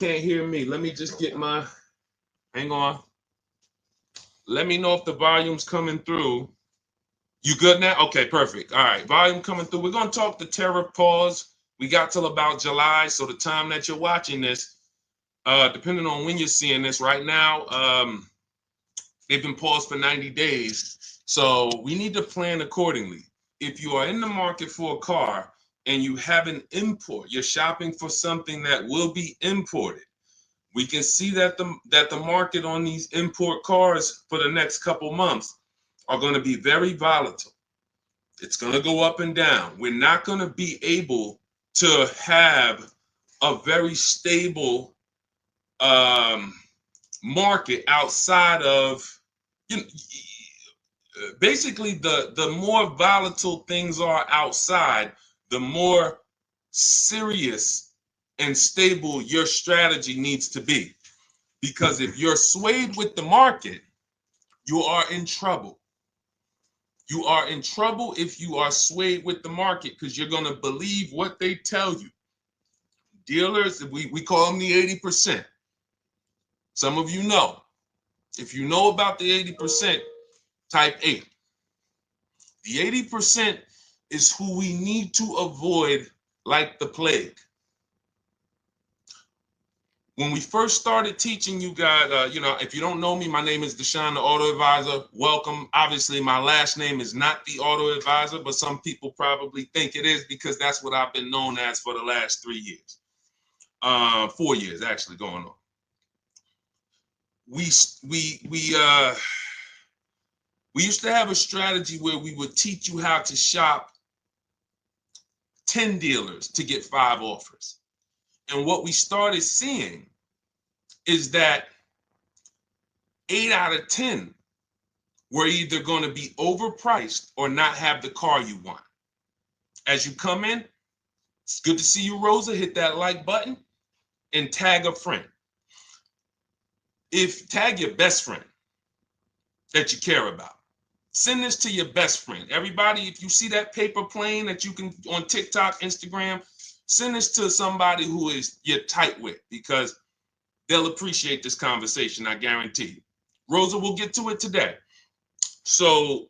can't hear me. Let me just get my, hang on. Let me know if the volume's coming through. You good now? Okay, perfect. All right, volume coming through. We're going to talk the tariff pause. We got till about July, so the time that you're watching this, depending on when you're seeing this right now, they've been paused for 90 days. So we need to plan accordingly. If you are in the market for a car and you have an import, you're shopping for something that will be imported. We can see that the market on these import cars for the next couple months are going to be very volatile. It's going to go up and down. We're not going to be able to have a very stable market outside of, you know, basically the more volatile things are outside, the more serious and stable your strategy needs to be. Because if you're swayed with the market, you are in trouble. You are in trouble if you are swayed with the market, because you're going to believe what they tell you. Dealers, we call them the 80%. Some of you know. If you know about the 80%, type 8. The 80% is who we need to avoid like the plague. When we first started teaching you guys, if you don't know me, my name is Deshone the Auto Advisor. Welcome. Obviously, my last name is not the Auto Advisor, but some people probably think it is because that's what I've been known as for the last 3 years. 4 years, actually, going on. We used to have a strategy where we would teach you how to shop 10 dealers to get 5 offers. And what we started seeing is that 8 out of 10 were either going to be overpriced or not have the car you want. As you come in, it's good to see you, Rosa. Hit that like button and tag a friend. Tag your best friend that you care about. Send this to your best friend. Everybody, if you see that paper plane that you can on TikTok, Instagram, send this to somebody who is you're tight with, because they'll appreciate this conversation, I guarantee you. Rosa, we'll get to it today. So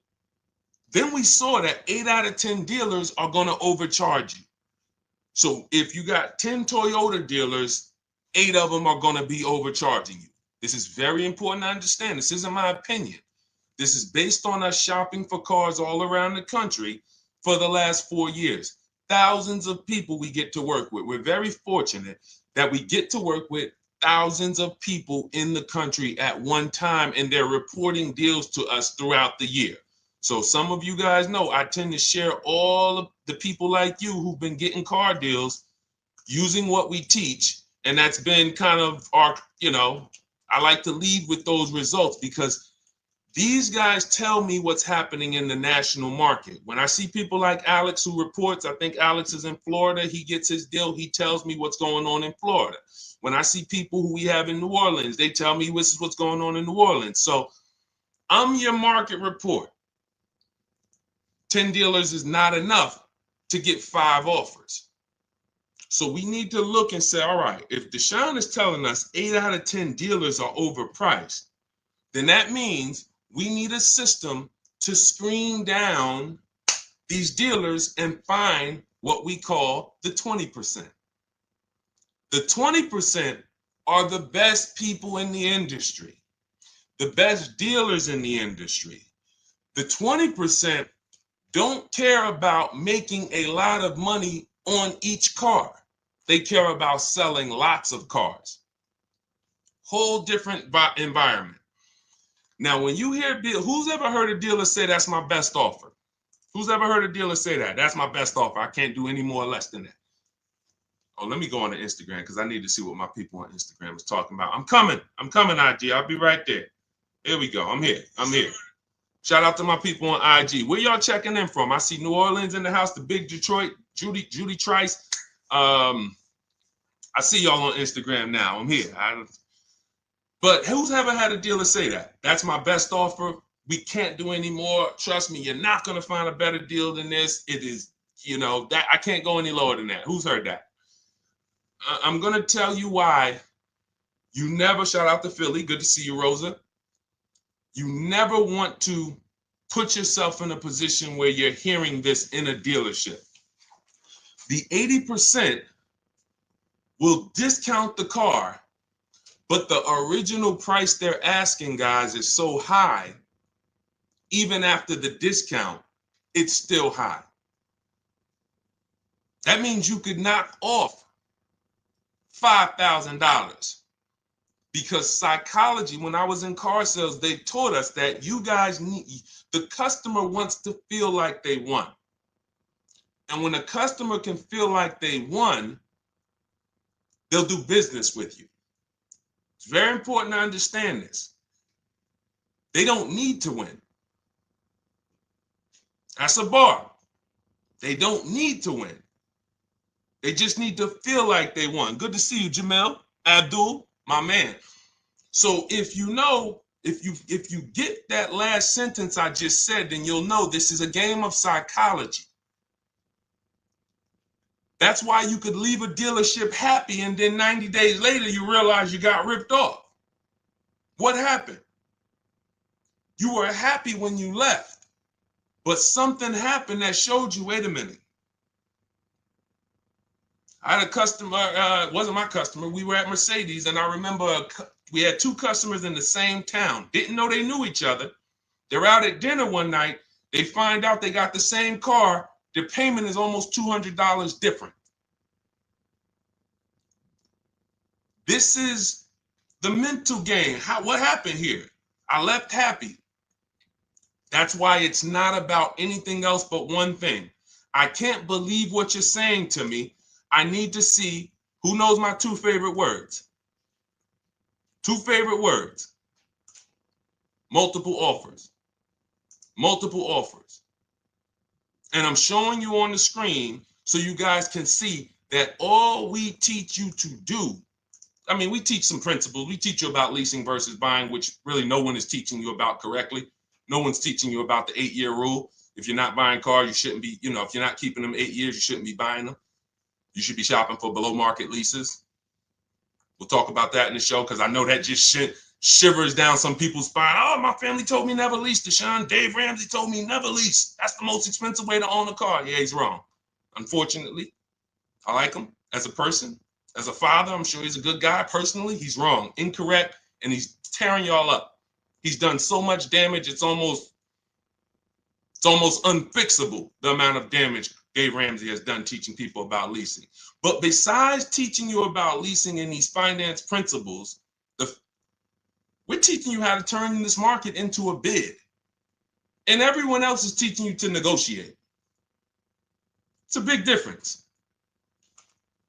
then we saw that 8 out of 10 dealers are going to overcharge you. So if you got 10 Toyota dealers, 8 of them are going to be overcharging you. This is very important to understand. This isn't my opinion. This is based on us shopping for cars all around the country for the last 4 years. Thousands of people we get to work with. We're very fortunate that we get to work with thousands of people in the country at one time, and they're reporting deals to us throughout the year. So some of you guys know I tend to share all of the people like you who've been getting car deals using what we teach. And that's been kind of our, I like to lead with those results because these guys tell me what's happening in the national market. When I see people like Alex who reports, I think Alex is in Florida, he gets his deal, he tells me what's going on in Florida. When I see people who we have in New Orleans, they tell me this is what's going on in New Orleans. So I'm your market report. 10 dealers is not enough to get 5 offers. So we need to look and say, all right, if Deshone is telling us 8 out of 10 dealers are overpriced, then that means we need a system to screen down these dealers and find what we call the 20%. The 20% are the best people in the industry, the best dealers in the industry. The 20% don't care about making a lot of money on each car. They care about selling lots of cars. Whole different environment. Now, when you hear who's ever heard a dealer say that's my best offer? Who's ever heard a dealer say that? That's my best offer. I can't do any more or less than that. Oh, let me go on to Instagram because I need to see what my people on Instagram is talking about. I'm coming, IG. I'll be right there. Here we go. I'm here. Shout out to my people on IG. Where y'all checking in from? I see New Orleans in the house, the big Detroit, Judy Trice. I see y'all on Instagram now. I'm here. But who's ever had a dealer say that? That's my best offer. We can't do any more. Trust me, you're not going to find a better deal than this. It is, that I can't go any lower than that. Who's heard that? I'm going to tell you why You never, shout out to Philly, good to see you, Rosa. You never want to put yourself in a position where you're hearing this in a dealership. The 80% will discount the car, but the original price they're asking, guys, is so high, even after the discount, it's still high. That means you could knock off $5,000. Because psychology, when I was in car sales, they taught us that you guys need, the customer wants to feel like they won. And when a customer can feel like they won, they'll do business with you. It's very important to understand this. They don't need to win. That's a bar. They don't need to win. They just need to feel like they won. Good to see you, Jamel, Abdul, my man. So if you know, if you get that last sentence I just said, then you'll know this is a game of psychology. That's why you could leave a dealership happy and then 90 days later you realize you got ripped off. What happened? You were happy when you left, but something happened that showed you, wait a minute. I had a customer, it wasn't my customer, we were at Mercedes, and I remember we had two customers in the same town, didn't know they knew each other. They're out at dinner one night, they find out they got the same car, their payment is almost $200 different. This is the mental game. What happened here? I left happy. That's why it's not about anything else but one thing. I can't believe what you're saying to me. I need to see who knows my two favorite words. Two favorite words. Multiple offers. Multiple offers. And I'm showing you on the screen so you guys can see that all we teach you to do, I mean, we teach some principles. We teach you about leasing versus buying, which really no one is teaching you about correctly. No one's teaching you about the 8-year rule. If you're not buying cars, you shouldn't be, if you're not keeping them 8 years, you shouldn't be buying them. You should be shopping for below market leases. We'll talk about that in the show because I know that just shivers down some people's spine. Oh, my family told me never lease, Deshone. Dave Ramsey told me never lease. That's the most expensive way to own a car. Yeah, he's wrong. Unfortunately, I like him as a person, as a father. I'm sure he's a good guy. Personally, he's wrong, incorrect, and he's tearing y'all up. He's done so much damage. It's almost unfixable, the amount of damage Dave Ramsey has done teaching people about leasing. But besides teaching you about leasing and these finance principles, we're teaching you how to turn this market into a bid. And everyone else is teaching you to negotiate. It's a big difference.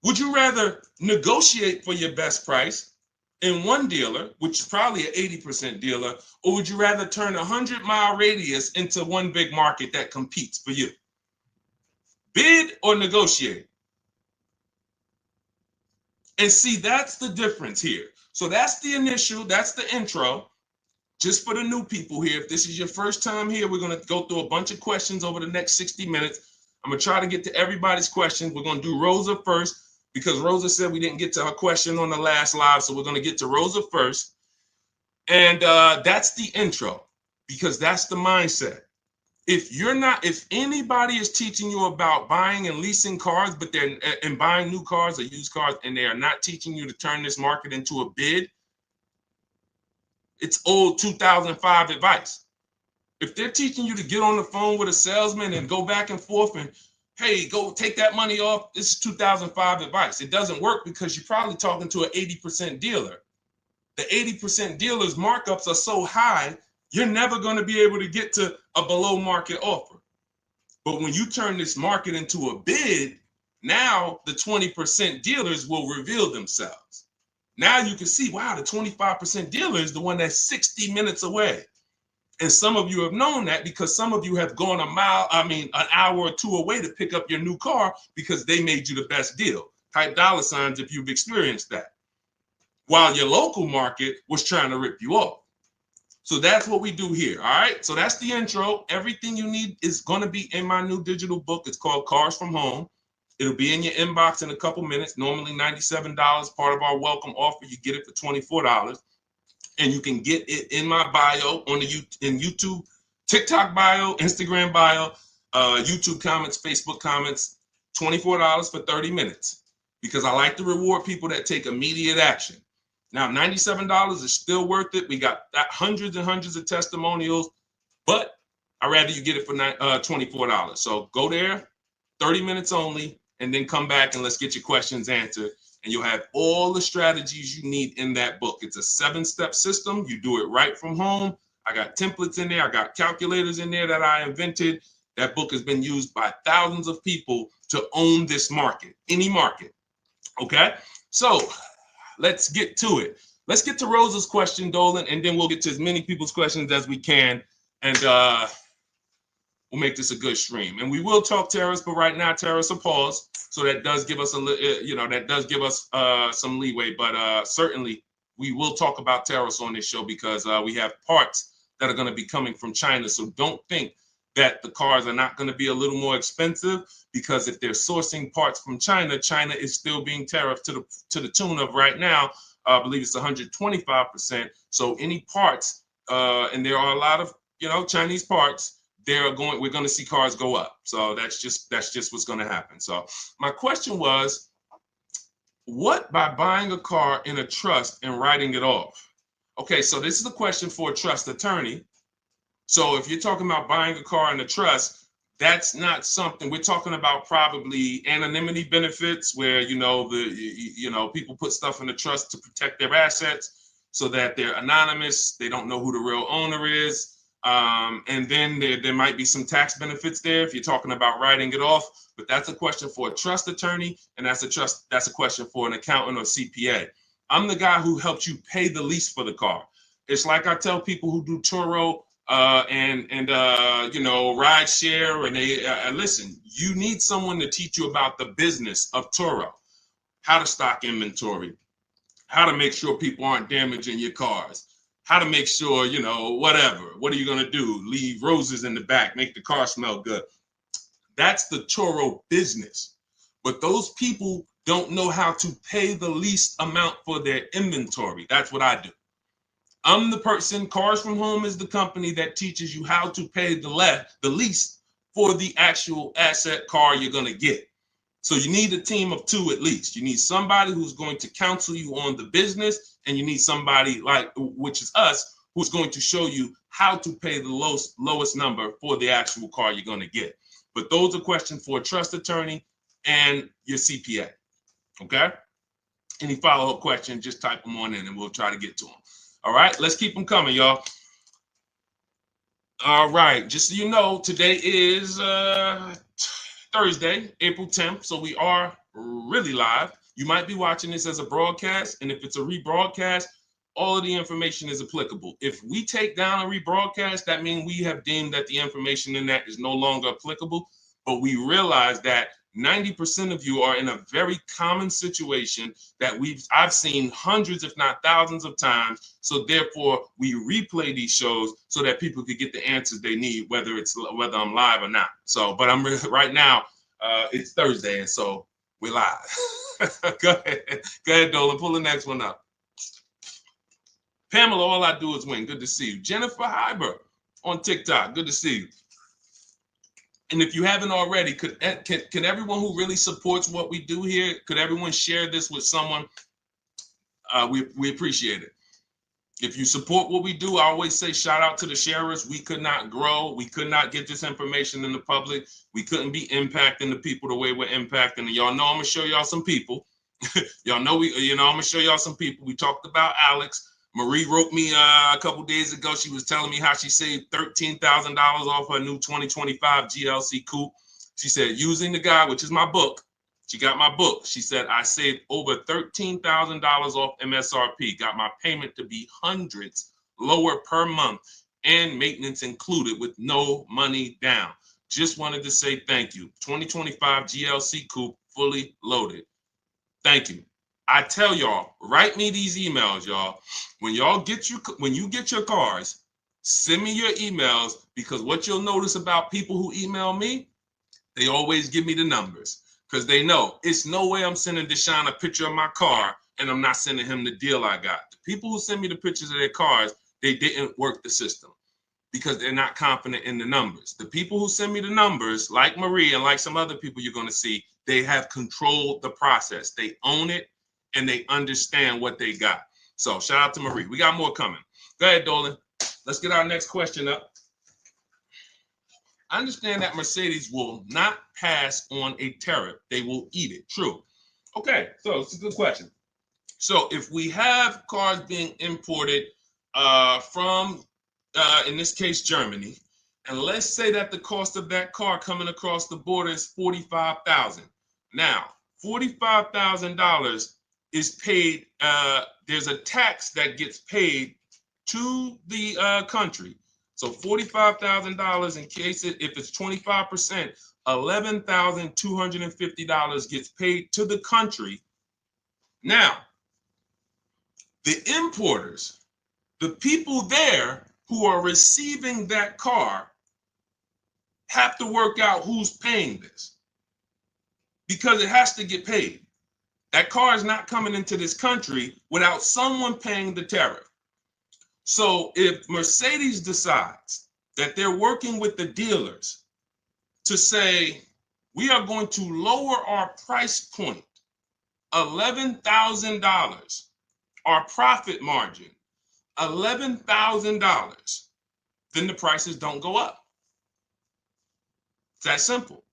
Would you rather negotiate for your best price in one dealer, which is probably an 80% dealer, or would you rather turn a 100-mile radius into one big market that competes for you? Bid or negotiate? And see, that's the difference here. So that's the initial, that's the intro. Just for the new people here, if this is your first time here, we're going to go through a bunch of questions over the next 60 minutes. I'm going to try to get to everybody's questions. We're going to do Rosa first because Rosa said we didn't get to her question on the last live. So we're going to get to Rosa first. And that's the intro because that's the mindset. If anybody is teaching you about buying and leasing cars, but they're and buying new cars or used cars, and they are not teaching you to turn this market into a bid, it's old 2005 advice. If they're teaching you to get on the phone with a salesman and go back and forth and, hey, go take that money off, this is 2005 advice. It doesn't work because you're probably talking to an 80% dealer. The 80% dealers' markups are so high, you're never going to be able to get to a below market offer. But when you turn this market into a bid, now the 20% dealers will reveal themselves. Now you can see, wow, the 25% dealer is the one that's 60 minutes away. And some of you have known that because some of you have gone an hour or two away to pick up your new car because they made you the best deal. Type dollar signs if you've experienced that. While your local market was trying to rip you off. So that's what we do here, all right? So that's the intro. Everything you need is going to be in my new digital book. It's called Cars from Home. It'll be in your inbox in a couple minutes. Normally $97, part of our welcome offer. You get it for $24. And you can get it in my bio on the in YouTube, TikTok bio, Instagram bio, YouTube comments, Facebook comments, $24 for 30 minutes, because I like to reward people that take immediate action. Now, $97 is still worth it. We got hundreds and hundreds of testimonials, but I'd rather you get it for $24. So go there, 30 minutes only, and then come back and let's get your questions answered. And you'll have all the strategies you need in that book. It's a 7-step system. You do it right from home. I got templates in there. I got calculators in there that I invented. That book has been used by thousands of people to own this market, any market. Okay, so let's get to it. Let's get to Rosa's question, Dolan, and then we'll get to as many people's questions as we can. And we'll make this a good stream. And we will talk tariffs, but right now tariffs are paused. So that does give us some leeway, but certainly we will talk about tariffs on this show because we have parts that are going to be coming from China. So don't think that the cars are not going to be a little more expensive, because if they're sourcing parts from China, China is still being tariffed to the tune of right now, I believe it's 125%. So any parts, and there are a lot of Chinese parts, we're going to see cars go up. So that's just what's going to happen. So my question was, what by buying a car in a trust and writing it off? Okay, so this is a question for a trust attorney. So if you're talking about buying a car in a trust, that's not something we're talking about. Probably anonymity benefits, where people put stuff in the trust to protect their assets so that they're anonymous. They don't know who the real owner is. And then there might be some tax benefits there if you're talking about writing it off, but that's a question for a trust attorney, and that's a question for an accountant or CPA. I'm the guy who helps you pay the lease for the car. It's like I tell people who do Turo and ride share, and they listen, you need someone to teach you about the business of Turo, how to stock inventory, how to make sure people aren't damaging your cars, how to make sure, whatever. What are you going to do? Leave roses in the back, make the car smell good. That's the Turo business. But those people don't know how to pay the least amount for their inventory. That's what I do. I'm the person, Cars From Home is the company that teaches you how to pay the least for the actual asset car you're going to get. So you need a team of 2 at least. You need somebody who's going to counsel you on the business, and you need somebody which is us, who's going to show you how to pay the lowest number for the actual car you're going to get. But those are questions for a trust attorney and your CPA. Okay? Any follow-up questions, just type them on in and we'll try to get to them. All right, let's keep them coming, y'all. All right, just so you know, today is Thursday, April 10th, so we are really live. You might be watching this as a broadcast, and if it's a rebroadcast, all of the information is applicable. If we take down a rebroadcast, that means we have deemed that the information in that is no longer applicable, but we realize that 90% of you are in a very common situation that I've seen hundreds, if not thousands of times. So therefore, we replay these shows so that people could get the answers they need, whether I'm live or not. So, but right now, it's Thursday, and so we're live. Go ahead, Dolan. Pull the next one up. Pamela, all I do is win. Good to see you. Jennifer Hyber on TikTok. Good to see you. And if you haven't already, could everyone who really supports what we do here, could everyone share this with someone? We appreciate it. If you support what we do, I always say shout out to the sharers. We could not grow. We could not get this information in the public. We couldn't be impacting the people the way we're impacting. And y'all know I'm going to show y'all some people. Y'all know I'm going to show y'all some people. We talked about Alex. Marie wrote me a couple days ago. She was telling me how she saved $13,000 off her new 2025 GLC coupe. She said, using the guide, which is my book. She got my book. She said, I saved over $13,000 off MSRP. Got my payment to be hundreds lower per month and maintenance included with no money down. Just wanted to say thank you. 2025 GLC coupe fully loaded. Thank you. I tell y'all, write me these emails, y'all. When you get your cars, send me your emails, because what you'll notice about people who email me, they always give me the numbers. because they know it's no way I'm sending Deshone a picture of my car and I'm not sending him the deal I got. The people who send me the pictures of their cars, they didn't work the system because they're not confident in the numbers. The people who send me the numbers, like Marie and like some other people you're going to see, they have controlled the process. They own it and they understand what they got. So shout out to Marie. We got more coming. Go ahead, Dolan. Let's get our next question up. I understand that Mercedes will not pass on a tariff. They will eat it. True. Okay, so it's a good question. So if we have cars being imported from, in this case, Germany, and let's say that the cost of that car coming across the border is $45,000. Now, $45,000 is paid. There's a tax that gets paid to the country. So $45,000 in case if it's 25%, $11,250 gets paid to the country. Now, the importers, the people there who are receiving that car, have to work out who's paying this because it has to get paid. That car is not coming into this country without someone paying the tariff. So if Mercedes decides that they're working with the dealers to say, we are going to lower our price point, $11,000, our profit margin, $11,000, then the prices don't go up. It's that simple.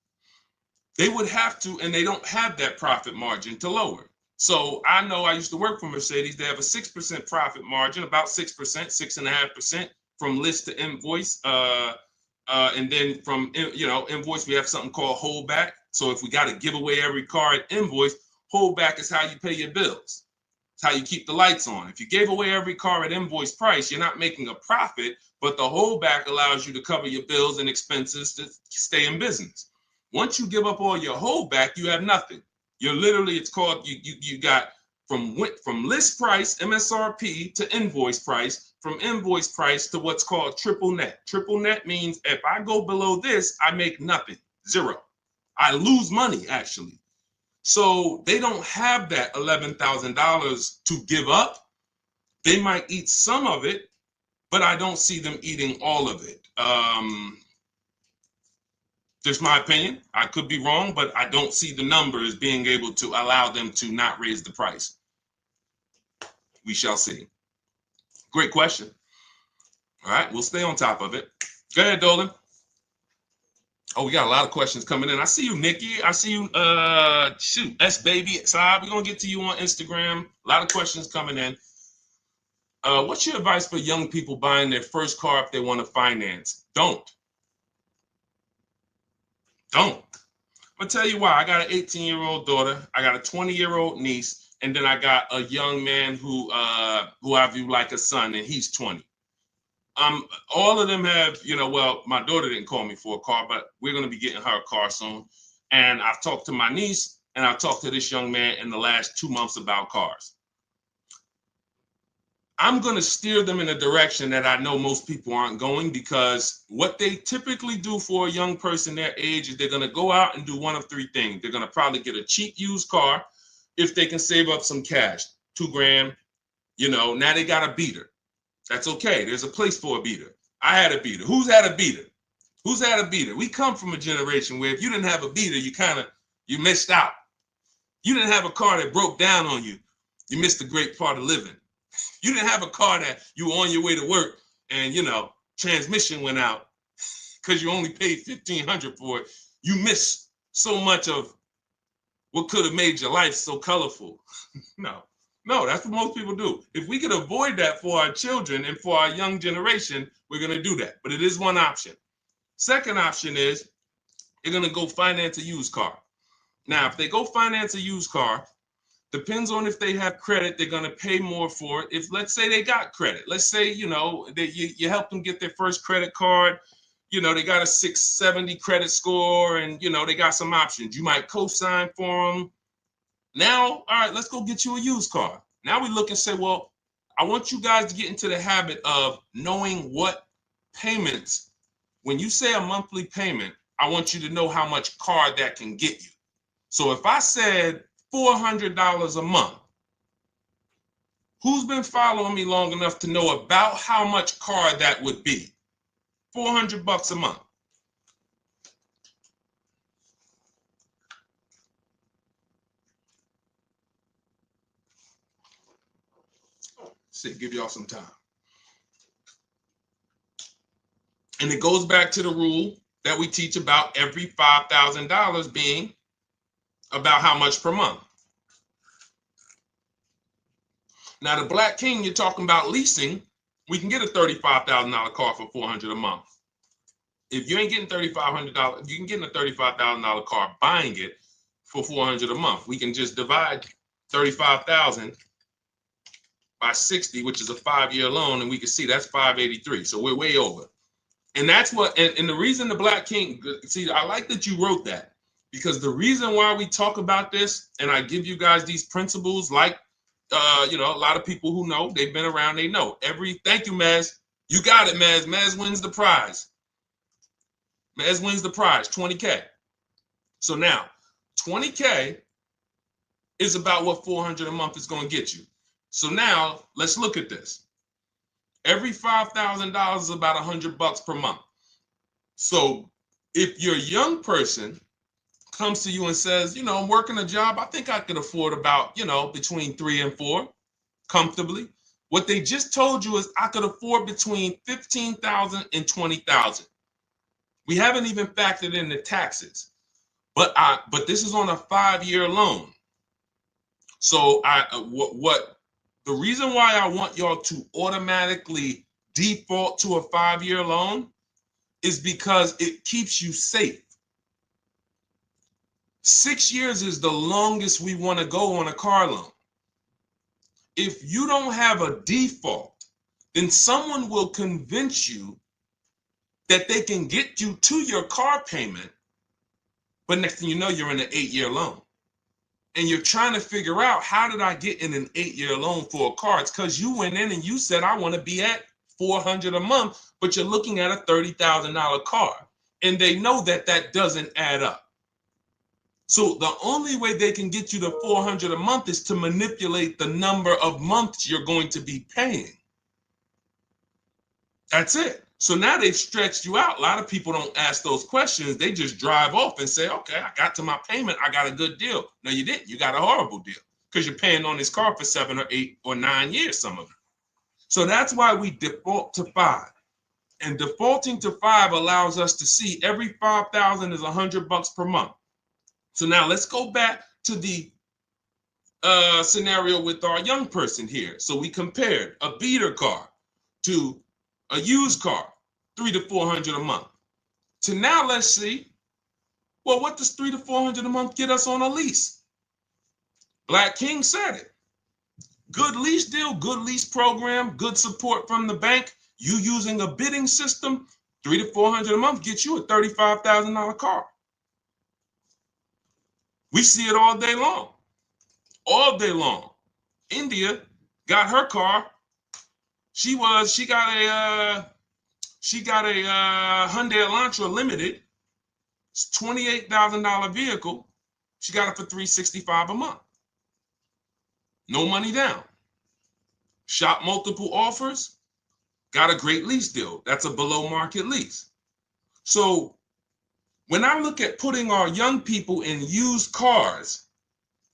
They would have to, and they don't have that profit margin to lower. So I know I used to work for Mercedes. They have a 6% profit margin, about 6%, 6.5% from list to invoice. And then from, invoice, we have something called holdback. So if we got to give away every car at invoice, holdback is how you pay your bills. It's how you keep the lights on. If you gave away every car at invoice price, you're not making a profit, but the holdback allows you to cover your bills and expenses to stay in business. Once you give up all your holdback, you have nothing. You're literally, it's called, you got from list price, MSRP, to invoice price, from invoice price to what's called triple net. Triple net means if I go below this, I make nothing, zero. I lose money, actually. So they don't have that $11,000 to give up. They might eat some of it, but I don't see them eating all of it. Just my opinion. I could be wrong, but I don't see the numbers being able to allow them to not raise the price. We shall see. Great question. All right, we'll stay on top of it. Go ahead, Dolan. Oh, we got a lot of questions coming in. I see you, Nikki. I see you, S-Baby. Saab, we're going to get to you on Instagram. A lot of questions coming in. What's your advice for young people buying their first car if they want to finance? Don't. I'm gonna tell you why. I got an 18-year-old daughter, I got a 20-year-old niece, and then I got a young man who I view like a son, and he's 20. All of them have, well, my daughter didn't call me for a car, but we're gonna be getting her a car soon. And I've talked to my niece and I've talked to this young man in the last 2 months about cars. I'm going to steer them in a direction that I know most people aren't going, because what they typically do for a young person their age is they're going to go out and do one of three things. They're going to probably get a cheap used car if they can save up some cash, $2,000. Now they got a beater. That's okay. There's a place for a beater. I had a beater. Who's had a beater? Who's had a beater? We come from a generation where if you didn't have a beater, you missed out. You didn't have a car that broke down on you, you missed a great part of living. You didn't have a car that you were on your way to work and, transmission went out because you only paid $1,500 for it. You missed so much of what could have made your life so colorful. No, that's what most people do. If we could avoid that for our children and for our young generation, we're going to do that. But it is one option. Second option is they're going to go finance a used car. Now, if they go finance a used car, depends on if they have credit, they're going to pay more for it. If, let's say, they got credit, let's say, that you help them get their first credit card, they got a 670 credit score and, they got some options. You might co-sign for them. Now, all right, let's go get you a used car. Now we look and say, well, I want you guys to get into the habit of knowing what payments, when you say a monthly payment, I want you to know how much car that can get you. So if I said $400 a month, who's been following me long enough to know about how much car that would be? $400 a month. See, give y'all some time. And it goes back to the rule that we teach about every $5,000 being about how much per month. Now, the Black King, you're talking about leasing, we can get a $35,000 car for $400 a month. If you ain't getting $3,500, you can get a $35,000 car buying it for $400 a month. We can just divide 35,000 by 60, which is a 5-year loan, and we can see that's 583. So we're way over. And that's what, and the reason the Black King, see, I like that you wrote that, because the reason why we talk about this, and I give you guys these principles, like, a lot of people who know, they've been around, they know. Thank you, Maz. You got it, Maz. Maz wins the prize. Maz wins the prize, 20K. So now, 20K is about what $400 a month is going to get you. So now, let's look at this. Every $5,000 is about $100 per month. So if your young person comes to you and says, I'm working a job, I think I could afford about, between 3 and 4 comfortably. What they just told you is I could afford between $15,000 and $20,000. We haven't even factored in the taxes, but this is on a 5-year loan. So the reason why I want y'all to automatically default to a 5-year loan is because it keeps you safe. 6 years is the longest we want to go on a car loan. If you don't have a default, then someone will convince you that they can get you to your car payment, but next thing you know, you're in an 8-year loan. And you're trying to figure out, how did I get in an 8-year loan for a car? It's because you went in and you said, I want to be at $400 a month, but you're looking at a $30,000 car. And they know that that doesn't add up. So the only way they can get you to $400 a month is to manipulate the number of months you're going to be paying. That's it. So now they've stretched you out. A lot of people don't ask those questions. They just drive off and say, okay, I got to my payment. I got a good deal. No, you didn't. You got a horrible deal because you're paying on this car for 7 or 8 or 9 years, some of them. So that's why we default to 5. And defaulting to 5 allows us to see every $5,000 is $100 per month. So now let's go back to the scenario with our young person here. So we compared a beater car to a used car, $300 to $400 a month. So now let's see, well, what does $300 to $400 a month get us on a lease? Black King said it. Good lease deal, good lease program, good support from the bank. You using a bidding system, $300 to $400 a month gets you a $35,000 car. We see it all day long. All day long. India got her car. She got a Hyundai Elantra Limited. It's $28,000 vehicle. She got it for $365 a month. No money down. Shop multiple offers. Got a great lease deal. That's a below market lease. So when I look at putting our young people in used cars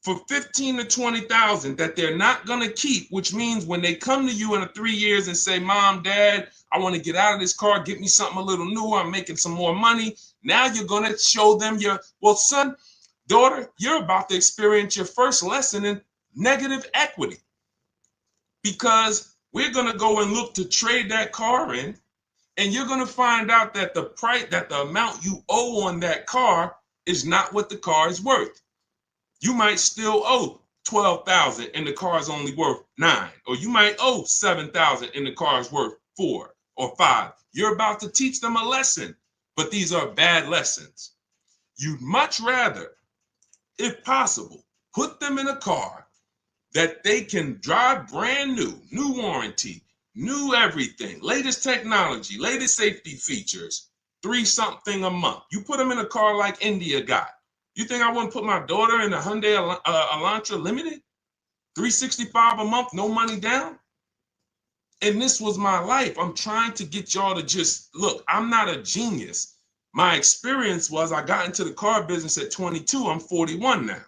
for $15,000 to $20,000 that they're not going to keep, which means when they come to you in 3 years and say, Mom, Dad, I want to get out of this car, get me something a little newer, I'm making some more money. Now you're going to show them well, son, daughter, you're about to experience your first lesson in negative equity, because we're going to go and look to trade that car in. And you're going to find out that the amount you owe on that car is not what the car is worth. You might still owe $12,000 and the car is only worth $9,000, or you might owe $7,000 and the car is worth $4,000 or $5,000. You're about to teach them a lesson, but these are bad lessons. You'd much rather, if possible, put them in a car that they can drive brand new warranty, new everything, latest technology, latest safety features, $3-something a month. You put them in a car like India got, You think I wouldn't put my daughter in a Hyundai Elantra Limited? $365 a month, no money down? And this was my life. I'm trying to get y'all to just look. I'm not a genius. My experience was I got into the car business at 22. I'm 41 now.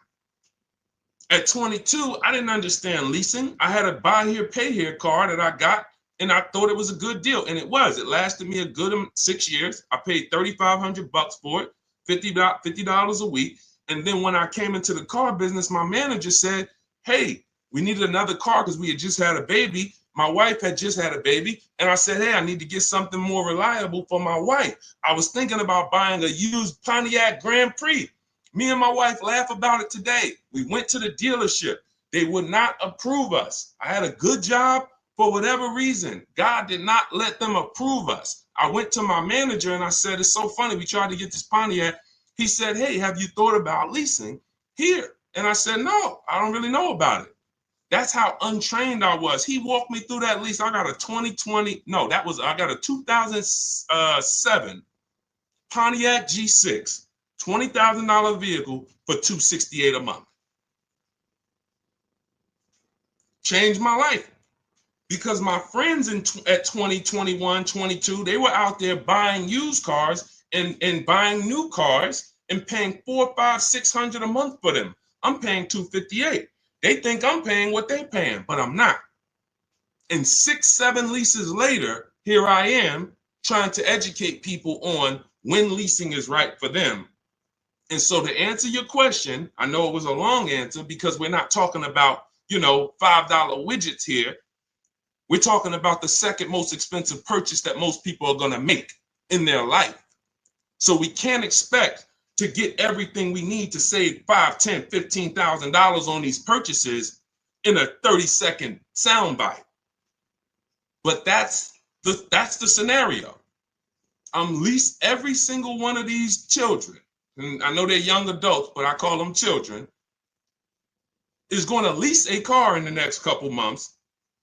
At 22, I didn't understand leasing. I had a buy here, pay here car that I got, and I thought it was a good deal. And it was. It lasted me a good 6 years. I paid $3,500 for it, $50 a week. And then when I came into the car business, my manager said, hey, we needed another car because we had just had a baby. My wife had just had a baby. And I said, hey, I need to get something more reliable for my wife. I was thinking about buying a used Pontiac Grand Prix. Me and my wife laugh about it today. We went to the dealership. They would not approve us. I had a good job. For whatever reason, God did not let them approve us. I went to my manager and I said, it's so funny. We tried to get this Pontiac. He said, hey, have you thought about leasing here? And I said, no, I don't really know about it. That's how untrained I was. He walked me through that lease. I got a 2020. No, I got a 2007 Pontiac G6, $20,000 vehicle for $268 a month. Changed my life. Because my friends at 20, 21, 22, they were out there buying used cars and buying new cars and paying $400, $500, $600 a month for them. I'm paying $258. They think I'm paying what they're paying, but I'm not. And 6, 7 leases later, here I am trying to educate people on when leasing is right for them. And so to answer your question, I know it was a long answer because we're not talking about, $5 widgets here. We're talking about the second most expensive purchase that most people are going to make in their life. So we can't expect to get everything we need to save $5,000, $10,000, $15,000 on these purchases in a 30-second soundbite. But that's the scenario. I'm leased every single one of these children, and I know they're young adults, but I call them children, is going to lease a car in the next couple months.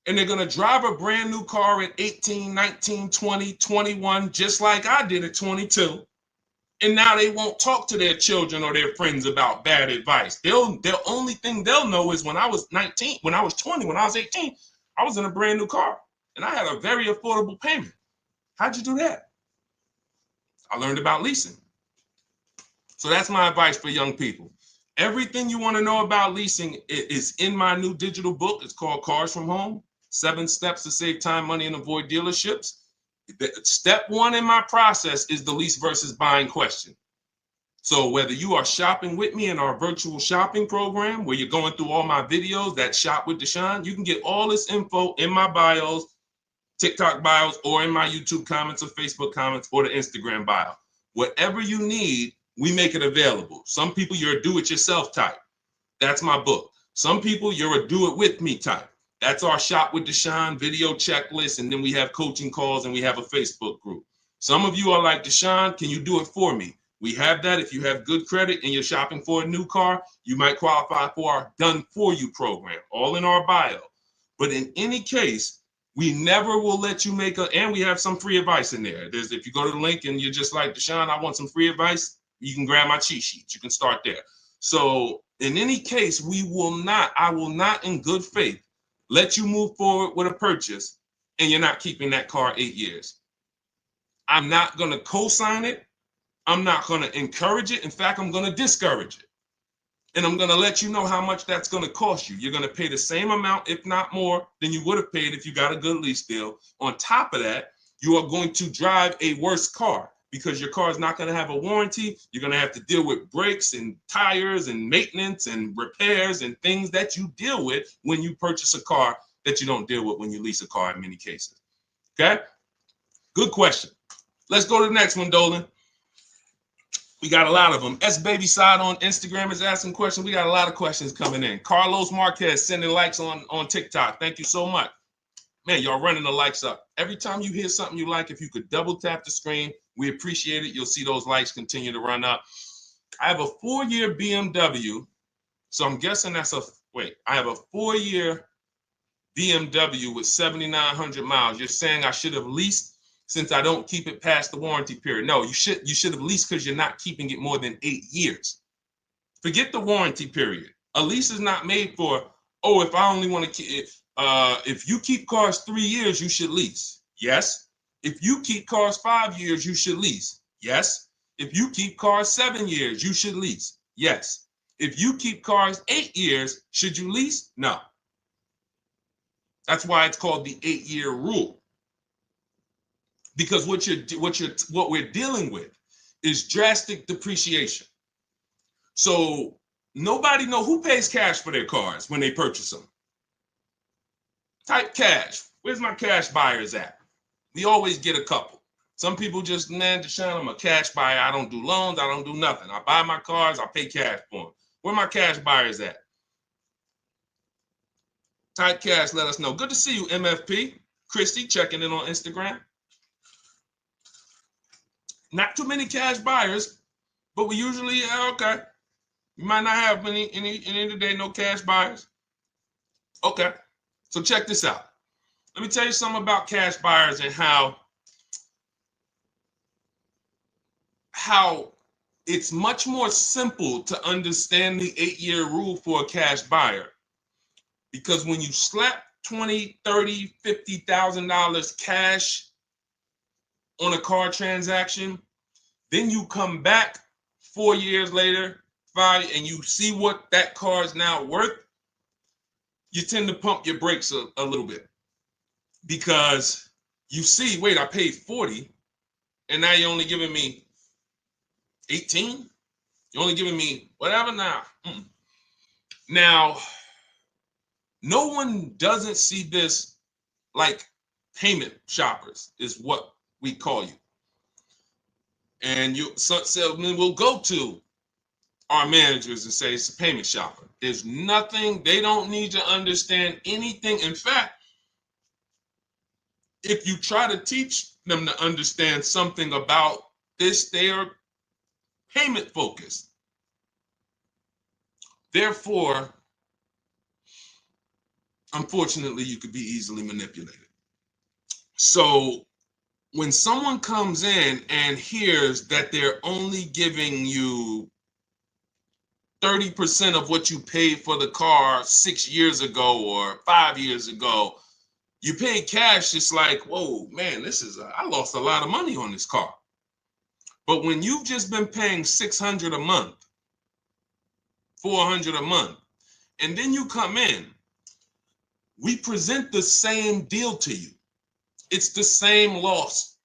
And they're going to drive a brand new car at 18, 19, 20, 21, just like I did at 22. And now they won't talk to their children or their friends about bad advice. The only thing they'll know is when I was 19, when I was 20, when I was 18, I was in a brand new car and I had a very affordable payment. How'd you do that? I learned about leasing. So that's my advice for young people. Everything you want to know about leasing is in my new digital book. It's called Cars from Home. 7 Steps to Save Time, Money, and Avoid Dealerships. Step 1 in my process is the lease versus buying question. So whether you are shopping with me in our virtual shopping program, where you're going through all my videos, that Shop with Deshone, you can get all this info in my bios, TikTok bios, or in my YouTube comments or Facebook comments or the Instagram bio. Whatever you need, we make it available. Some people, you're a do-it-yourself type. That's my book. Some people, you're a do-it-with-me type. That's our Shop with Deshone video checklist, and then we have coaching calls, and we have a Facebook group. Some of you are like, Deshone, can you do it for me? We have that. If you have good credit and you're shopping for a new car, you might qualify for our Done For You program, all in our bio. But in any case, we never will let you and we have some free advice in there. If you go to the link and you're just like, Deshone, I want some free advice, you can grab my cheat sheets. You can start there. So in any case, I will not in good faith let you move forward with a purchase and you're not keeping that car 8 years. I'm not going to co-sign it. I'm not going to encourage it. In fact, I'm going to discourage it. And I'm going to let you know how much that's going to cost you. You're going to pay the same amount, if not more, than you would have paid if you got a good lease deal. On top of that, you are going to drive a worse car because your car is not going to have a warranty. You're going to have to deal with brakes and tires and maintenance and repairs and things that you deal with when you purchase a car that you don't deal with when you lease a car in many cases. Okay? Good question. Let's go to the next one, Dolan. We got a lot of them. S Baby Side on Instagram is asking questions. We got a lot of questions coming in. Carlos Marquez sending likes on TikTok. Thank you so much. Man, y'all running the likes up. Every time you hear something you like, if you could double tap the screen, we appreciate it. You'll see those likes continue to run up. I have a 4-year BMW. So I'm guessing I have a 4-year BMW with 7,900 miles. You're saying I should have leased since I don't keep it past the warranty period. No, you should have leased because you're not keeping it more than 8 years. Forget the warranty period. A lease is not made for, oh, if I only want to, if you keep cars 3 years, you should lease. Yes. If you keep cars 5 years, you should lease. Yes. If you keep cars 7 years, you should lease. Yes. If you keep cars 8 years, should you lease? No. That's why it's called the 8-year rule. Because what we're dealing with is drastic depreciation. So nobody know who pays cash for their cars when they purchase them. Type cash. Where's my cash buyers at? We always get a couple. Some people just, man, Deshone, I'm a cash buyer. I don't do loans. I don't do nothing. I buy my cars. I pay cash for them. Where my cash buyers at? Type cash. Let us know. Good to see you, MFP. Christy, checking in on Instagram. Not too many cash buyers, but we usually, okay. You might not have any today, no cash buyers. Okay. So check this out. Let me tell you something about cash buyers and how it's much more simple to understand the 8-year rule for a cash buyer. Because when you slap $20,000, $30,000, $50,000 cash on a car transaction, then you come back 4 years later, 5, and you see what that car is now worth, you tend to pump your brakes a little bit. Because you see, wait, I paid 40, and now you're only giving me 18? You're only giving me whatever now. Now, no one doesn't see this like payment shoppers is what we call you. And so we'll go to our managers and say it's a payment shopper. There's nothing, they don't need to understand anything. In fact, if you try to teach them to understand something about this, they are payment focused. Therefore, unfortunately, you could be easily manipulated. So when someone comes in and hears that they're only giving you 30% of what you paid for the car 6 years ago or 5 years ago, you paid cash, it's like, whoa, man, I lost a lot of money on this car. But when you've just been paying $600 a month, $400 a month, and then you come in, we present the same deal to you. It's the same loss.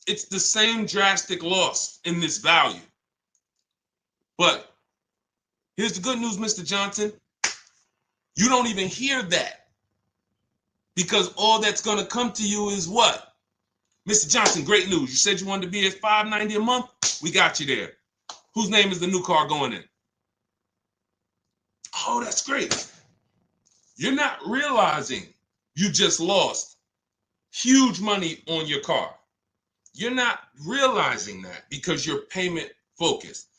It's the same drastic loss in this value. But here's the good news, Mr. Johnson. You don't even hear that. Because all that's going to come to you is what? Mr. Johnson, great news. You said you wanted to be at $590 a month. We got you there. Whose name is the new car going in? Oh, that's great. You're not realizing you just lost huge money on your car. You're not realizing that because you're payment focused.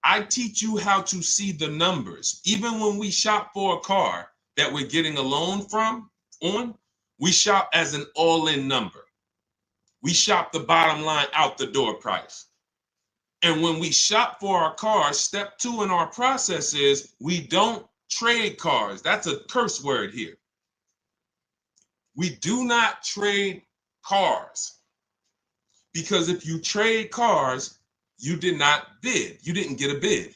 I teach you how to see the numbers. Even when we shop for a car that we're getting a loan on, we shop as an all-in number. We shop the bottom line out the door price. And when we shop for our cars, step 2 in our process is we don't trade cars. That's a curse word here. We do not trade cars. Because if you trade cars, you did not bid. You didn't get a bid.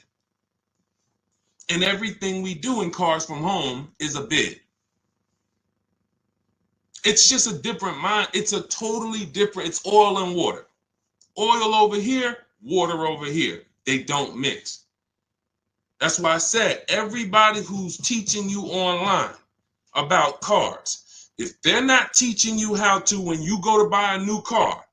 And everything we do in Cars from Home is a bid. It's just a different mind. It's a totally different, it's oil and water. Oil over here, water over here. They don't mix. That's why I said everybody who's teaching you online about cars, if they're not teaching you how to, when you go to buy a new car,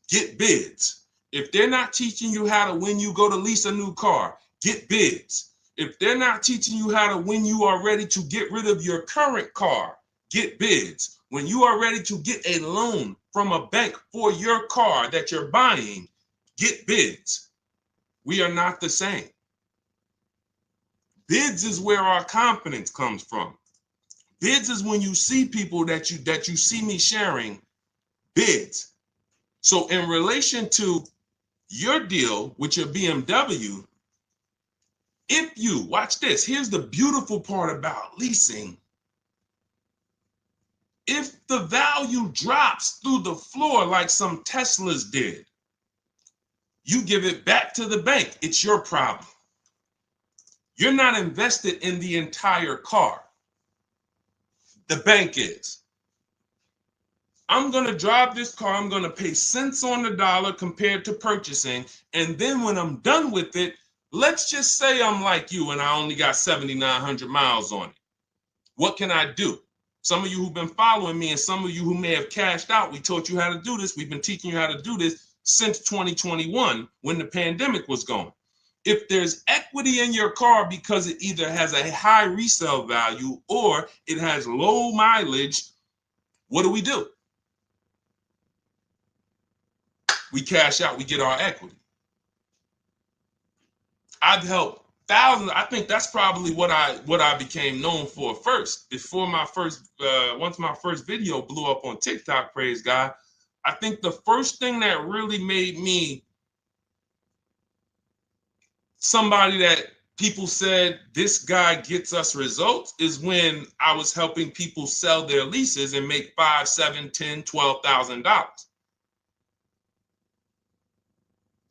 get bids. If they're not teaching you how to, when you go to lease a new car, get bids. If they're not teaching you how to, when you are ready to get rid of your current car, get bids. When you are ready to get a loan from a bank for your car that you're buying, get bids. We are not the same. Bids is where our confidence comes from. Bids is when you see people that you see me sharing bids. So in relation to your deal with your BMW, If you, watch this, here's the beautiful part about leasing. If the value drops through the floor like some Teslas did, you give it back to the bank. It's your problem. You're not invested in the entire car. The bank is. I'm going to drive this car. I'm going to pay cents on the dollar compared to purchasing. And then when I'm done with it, let's just say I'm like you and I only got 7,900 miles on it. What can I do? Some of you who've been following me and some of you who may have cashed out, we taught you how to do this. We've been teaching you how to do this since 2021 when the pandemic was going. If there's equity in your car because it either has a high resale value or it has low mileage, what do? We cash out, we get our equity. I've helped thousands. I think that's probably what I became known for first. Before my first, once my first video blew up on TikTok, praise God, I think the first thing that really made me somebody that people said, this guy gets us results, is when I was helping people sell their leases and make $5,000, $7,000, $10,000, $12,000.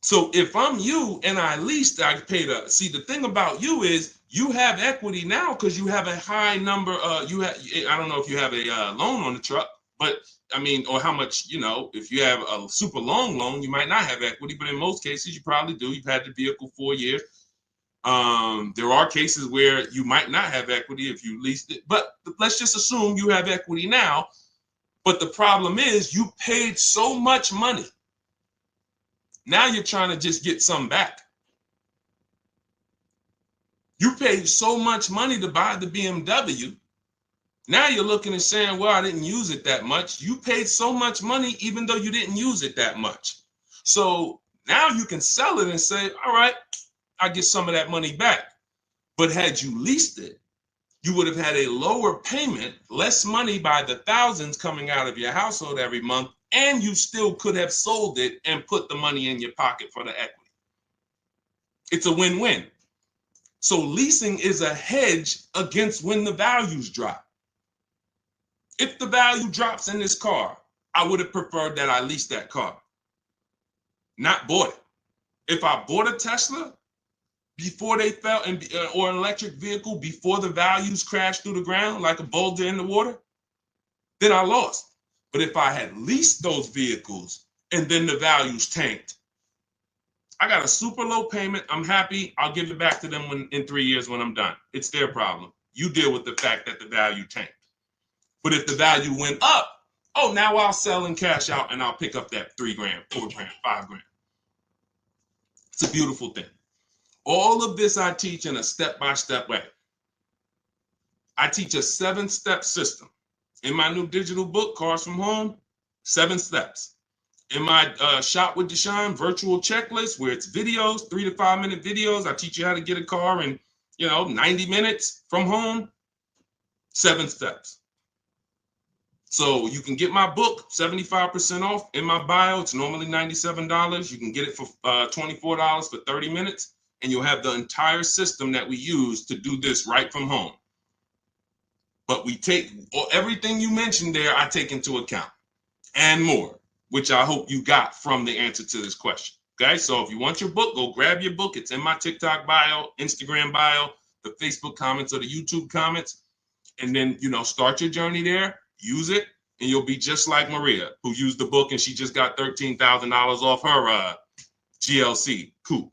So if I'm you and I leased, I paid a, see, the thing about you is you have equity now because you have a high number. I don't know if you have a loan on the truck, but I mean, or how much, if you have a super long loan, you might not have equity, but in most cases you probably do. You've had the vehicle 4 years. There are cases where you might not have equity if you leased it, but let's just assume you have equity now. But the problem is you paid so much money. Now you're trying to just get some back. You paid so much money to buy the BMW. Now you're looking and saying, well, I didn't use it that much. You paid so much money even though you didn't use it that much. So now you can sell it and say, all right, I get some of that money back. But had you leased it, you would have had a lower payment, less money by the thousands coming out of your household every month, and you still could have sold it and put the money in your pocket for the equity. It's a win-win. So leasing is a hedge against when the values drop. If the value drops in this car, I would have preferred that I leased that car, not bought it. If I bought a Tesla before they fell, or an electric vehicle before the values crashed through the ground like a boulder in the water, then I lost. But if I had leased those vehicles and then the values tanked, I got a super low payment. I'm happy. I'll give it back to them in 3 years when I'm done. It's their problem. You deal with the fact that the value tanked. But if the value went up, oh, now I'll sell and cash out and I'll pick up that $3 grand, $4 grand, $5 grand. It's a beautiful thing. All of this I teach in a step-by-step way. I teach a 7-step system. In my new digital book, Cars from Home, 7 steps. In my Shop with Deshone virtual checklist, where it's videos, 3 to 5 minute videos, I teach you how to get a car in, 90 minutes from home, 7 steps. So you can get my book 75% off in my bio. It's normally $97. You can get it for $24 for 30 minutes. And you'll have the entire system that we use to do this right from home. But we take everything you mentioned there, I take into account and more, which I hope you got from the answer to this question. Okay, so if you want your book, go grab your book. It's in my TikTok bio, Instagram bio, the Facebook comments or the YouTube comments. And then, start your journey there, use it, and you'll be just like Maria, who used the book and she just got $13,000 off her GLC coupe.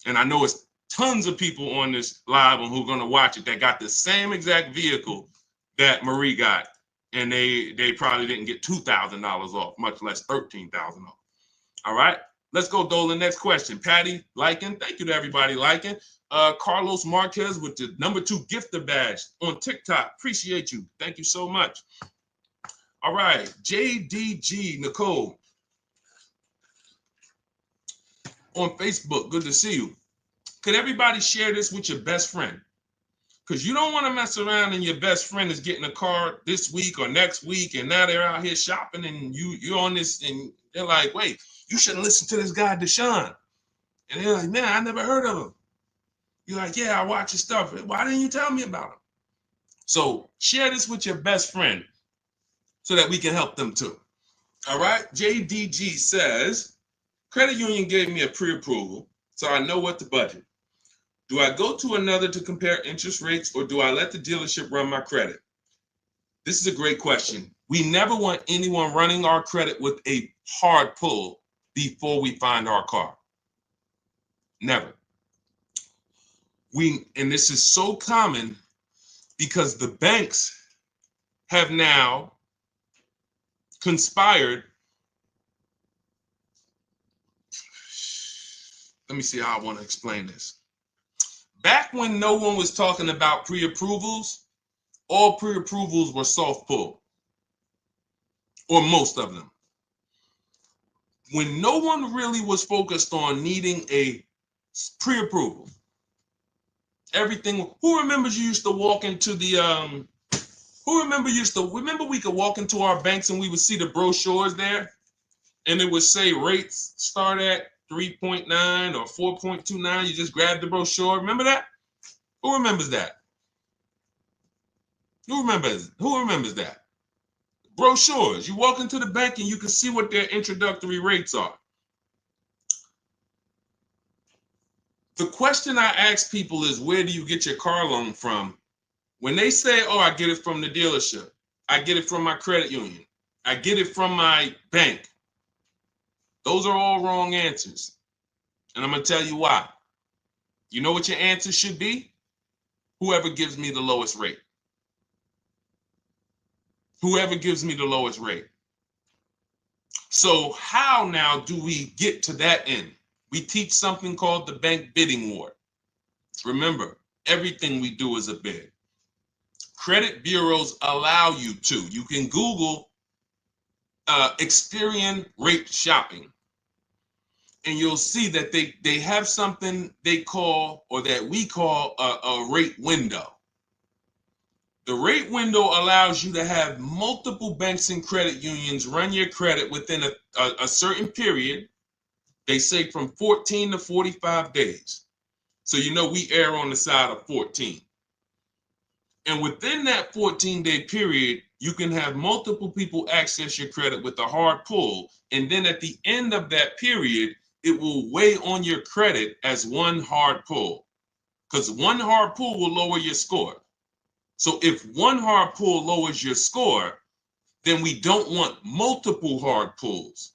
And I know it's tons of people on this live who are going to watch it that got the same exact vehicle that Marie got. And they probably didn't get $2,000 off, much less $13,000 off. All right, let's go, Dolan. Next question. Patty liking. Thank you to everybody liking. Carlos Marquez with the #2 gifter badge on TikTok. Appreciate you. Thank you so much. All right, JDG Nicole on Facebook. Good to see you. Could everybody share this with your best friend? Because you don't want to mess around and your best friend is getting a car this week or next week, and now they're out here shopping and you're on this, and they're like, wait, you shouldn't listen to this guy, Deshone. And they're like, man, I never heard of him. You're like, yeah, I watch your stuff. Why didn't you tell me about them? So share this with your best friend so that we can help them too. All right. JDG says, credit union gave me a pre-approval, so I know what to budget. Do I go to another to compare interest rates, or do I let the dealership run my credit? This is a great question. We never want anyone running our credit with a hard pull before we find our car. Never. And this is so common because the banks have now conspired. Let me see how I want to explain this. Back when no one was talking about pre-approvals, all pre-approvals were soft pull, or most of them. When no one really was focused on needing a pre-approval, everything. Who remembers you used to walk into the remember we could walk into our banks and we would see the brochures there, and it would say rates start at 3.9 or 4.29. You just grab the brochure. Remember that? Who remembers that? Who remembers that? Brochures. You walk into the bank and you can see what their introductory rates are. The question I ask people is, where do you get your car loan from? When they say, oh, I get it from the dealership, I get it from my credit union, I get it from my bank, those are all wrong answers. And I'm going to tell you why. You know what your answer should be? Whoever gives me the lowest rate. Whoever gives me the lowest rate. So how now do we get to that end? We teach something called the bank bidding war. Remember, everything we do is a bid. Credit bureaus allow you to. You can Google Experian rate shopping, and you'll see that they have something they call, or that we call, a rate window. The rate window allows you to have multiple banks and credit unions run your credit within a certain period. They say from 14 to 45 days. So you know we err on the side of 14. And within that 14-day period, you can have multiple people access your credit with a hard pull. And then at the end of that period, it will weigh on your credit as one hard pull. Because one hard pull will lower your score. So if one hard pull lowers your score, then we don't want multiple hard pulls.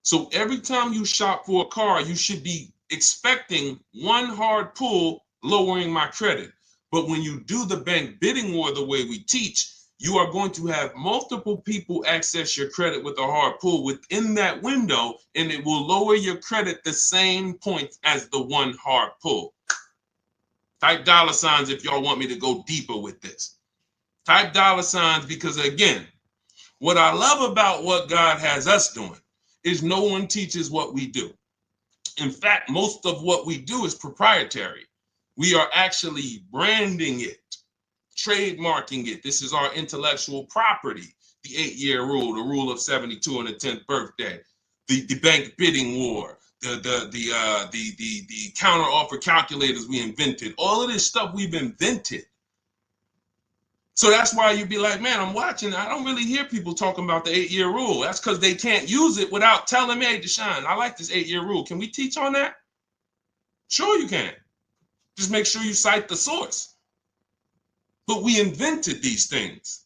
So every time you shop for a car, you should be expecting one hard pull lowering my credit. But when you do the bank bidding war the way we teach, you are going to have multiple people access your credit with a hard pull within that window, and it will lower your credit the same points as the one hard pull. Type dollar signs if y'all want me to go deeper with this. Type dollar signs, because again, what I love about what God has us doing is no one teaches what we do. In fact, most of what we do is proprietary. We are actually branding it, trademarking it. This is our intellectual property. The 8-year rule, the rule of 72 on the 10th birthday, the bank bidding war, the counter offer calculators we invented. All of this stuff we've invented. So that's why you'd be like, man, I'm watching. I don't really hear people talking about the 8-year rule. That's because they can't use it without telling me, hey, Deshone, I like this 8-year rule. Can we teach on that? Sure you can. Just make sure you cite the source. But we invented these things.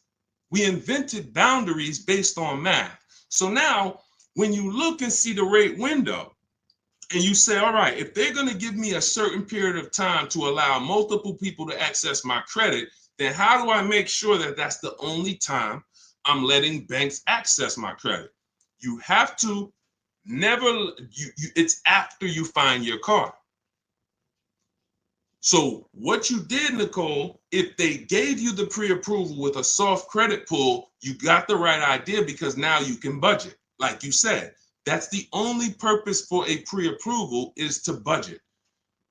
We invented boundaries based on math. So now when you look and see the rate window and you say, all right, if they're going to give me a certain period of time to allow multiple people to access my credit, then how do I make sure that that's the only time I'm letting banks access my credit? You have to it's after you find your car. So what you did, Nicole, if they gave you the pre-approval with a soft credit pull, you got the right idea, because now you can budget. Like you said, that's the only purpose for a pre-approval, is to budget.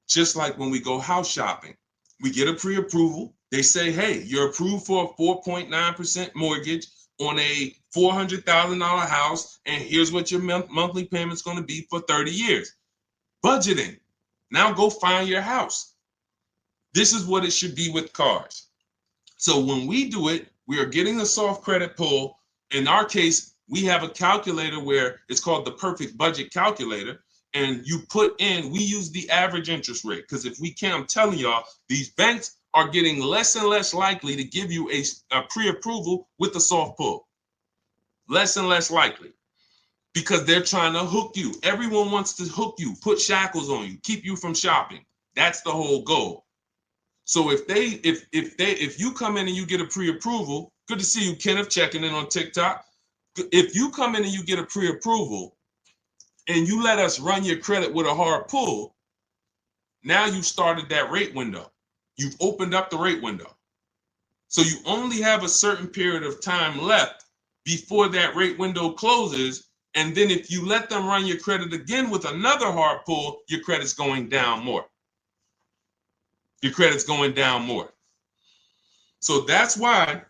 Just like when we go house shopping, we get a pre-approval. They say, hey, you're approved for a 4.9% mortgage on a $400,000 house, and here's what your monthly payment's going to be for 30 years. Budgeting. Now go find your house. This is what it should be with cars. So when we do it, we are getting a soft credit pull. In our case, we have a calculator where it's called the perfect budget calculator. And you put in, we use the average interest rate. Because if we can't, I'm telling y'all, these banks are getting less and less likely to give you a pre-approval with a soft pull. Less and less likely. Because they're trying to hook you. Everyone wants to hook you, put shackles on you, keep you from shopping. That's the whole goal. So if you come in and you get a pre-approval, good to see you, Kenneth, checking in on TikTok. If you come in and you get a pre-approval and you let us run your credit with a hard pull, now you started that rate window. You've opened up the rate window. So you only have a certain period of time left before that rate window closes. And then if you let them run your credit again with another hard pull, your credit's going down more. Your credit's going down more. So that's why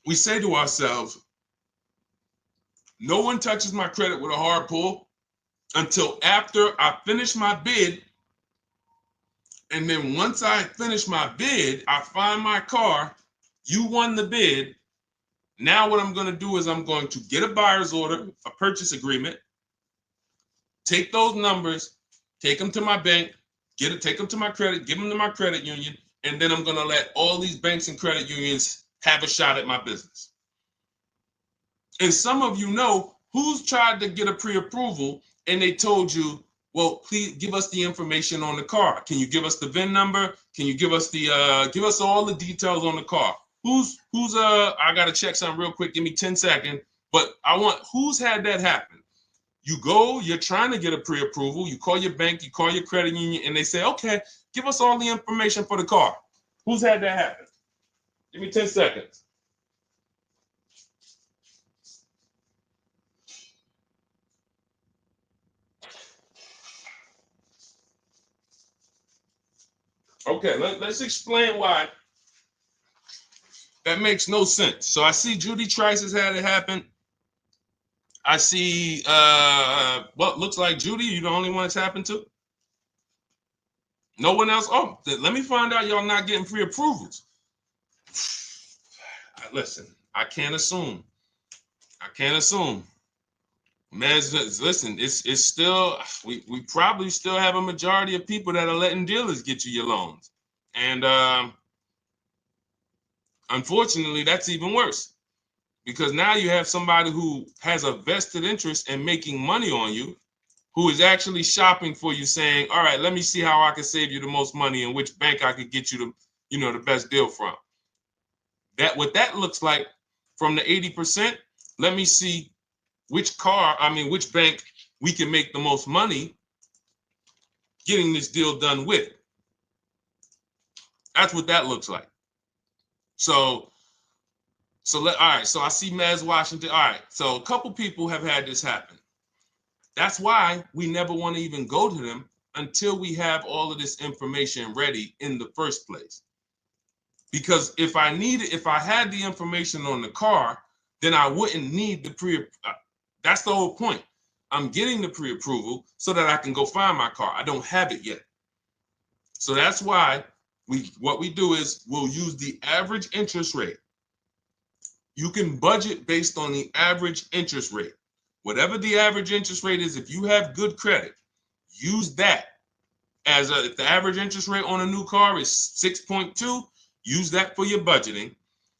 we say to ourselves, no one touches my credit with a hard pull until after I finish my bid. And then once I finish my bid, I find my car, you won the bid. Now what I'm going to do is I'm going to get a buyer's order, a purchase agreement, take those numbers, take them to my bank, take them to my credit, give them to my credit union, and then I'm going to let all these banks and credit unions have a shot at my business. And some of you know who's tried to get a pre-approval and they told you, well, please give us the information on the car. Can you give us the VIN number? Can you give us give us all the details on the car? I got to check something real quick. Give me 10 seconds. But who's had that happen? You're trying to get a pre-approval. You call your bank, you call your credit union, and they say, okay, give us all the information for the car. Who's had that happen? Give me 10 seconds. Okay, let's explain why that makes no sense. So I see Judy Trice has had it happen. I see what looks like Judy, you're the only one it's happened to. No one else. Oh, let me find out y'all not getting pre-approvals. Listen, I can't assume. Man, listen, it's still, we probably still have a majority of people that are letting dealers get you your loans. And unfortunately, that's even worse. Because now you have somebody who has a vested interest in making money on you, who is actually shopping for you, saying, all right, let me see how I can save you the most money and which bank I could get you the best deal from. What that looks like from the 80%, let me see which bank we can make the most money getting this deal done with. That's what that looks like. So I see Mez Washington. All right, so a couple people have had this happen. That's why we never want to even go to them until we have all of this information ready in the first place. Because if I had the information on the car, then I wouldn't need the that's the whole point. I'm getting the pre-approval so that I can go find my car. I don't have it yet. So that's why what we do is we'll use the average interest rate. You can budget based on the average interest rate. Whatever the average interest rate is, if you have good credit, use that if the average interest rate on a new car is 6.2, use that for your budgeting.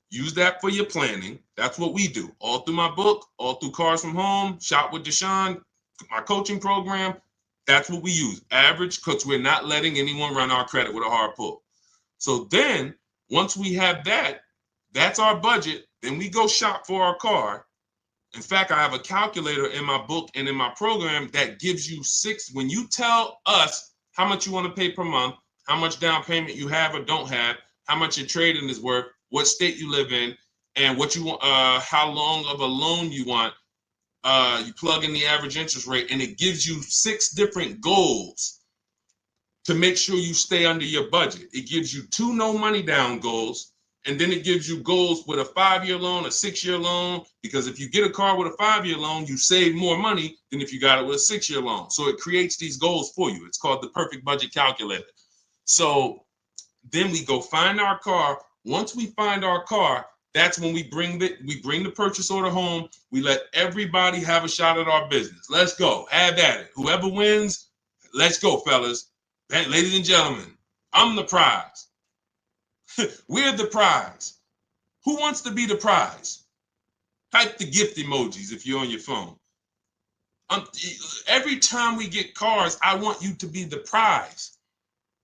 Use that for your planning. That's what we do. All through my book, all through Cars from Home, Shop with Deshone, my coaching program. That's what we use. Average, because we're not letting anyone run our credit with a hard pull. So then, once we have that, that's our budget. Then we go shop for our car. In fact, I have a calculator in my book and in my program that gives you when you tell us how much you want to pay per month, how much down payment you have or don't have, how much your trade-in is worth, what state you live in, and what you want, how long of a loan you want. You plug in the average interest rate, and it gives you 6 different goals to make sure you stay under your budget. It gives you 2 no money down goals, and then it gives you goals with a 5-year loan, a 6-year loan, because if you get a car with a 5-year loan, you save more money than if you got it with a 6-year loan. So it creates these goals for you. It's called the perfect budget calculator. So Then we go find our car. Once we find our car, that's when we bring the purchase order home. We let everybody have a shot at our business. Let's go. Have at it. Whoever wins, let's go, fellas. Ladies and gentlemen, I'm the prize. We're the prize. Who wants to be the prize? Type the gift emojis if you're on your phone. Every time we get cars, I want you to be the prize.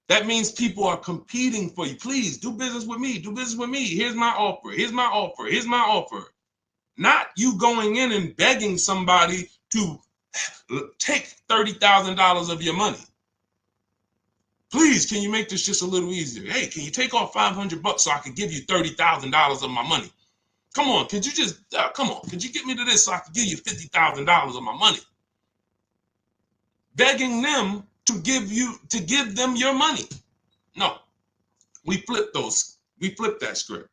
That means people are competing for you. Please do business with me. Do business with me. Here's my offer. Here's my offer. Here's my offer. Not you going in and begging somebody to take $30,000 of your money. Please, can you make this just a little easier? Hey, can you take off $500 so I can give you $30,000 of my money? Come on, could you just come on? Could you get me to this so I can give you $50,000 of my money? Begging them to give them your money. No, we flip that script.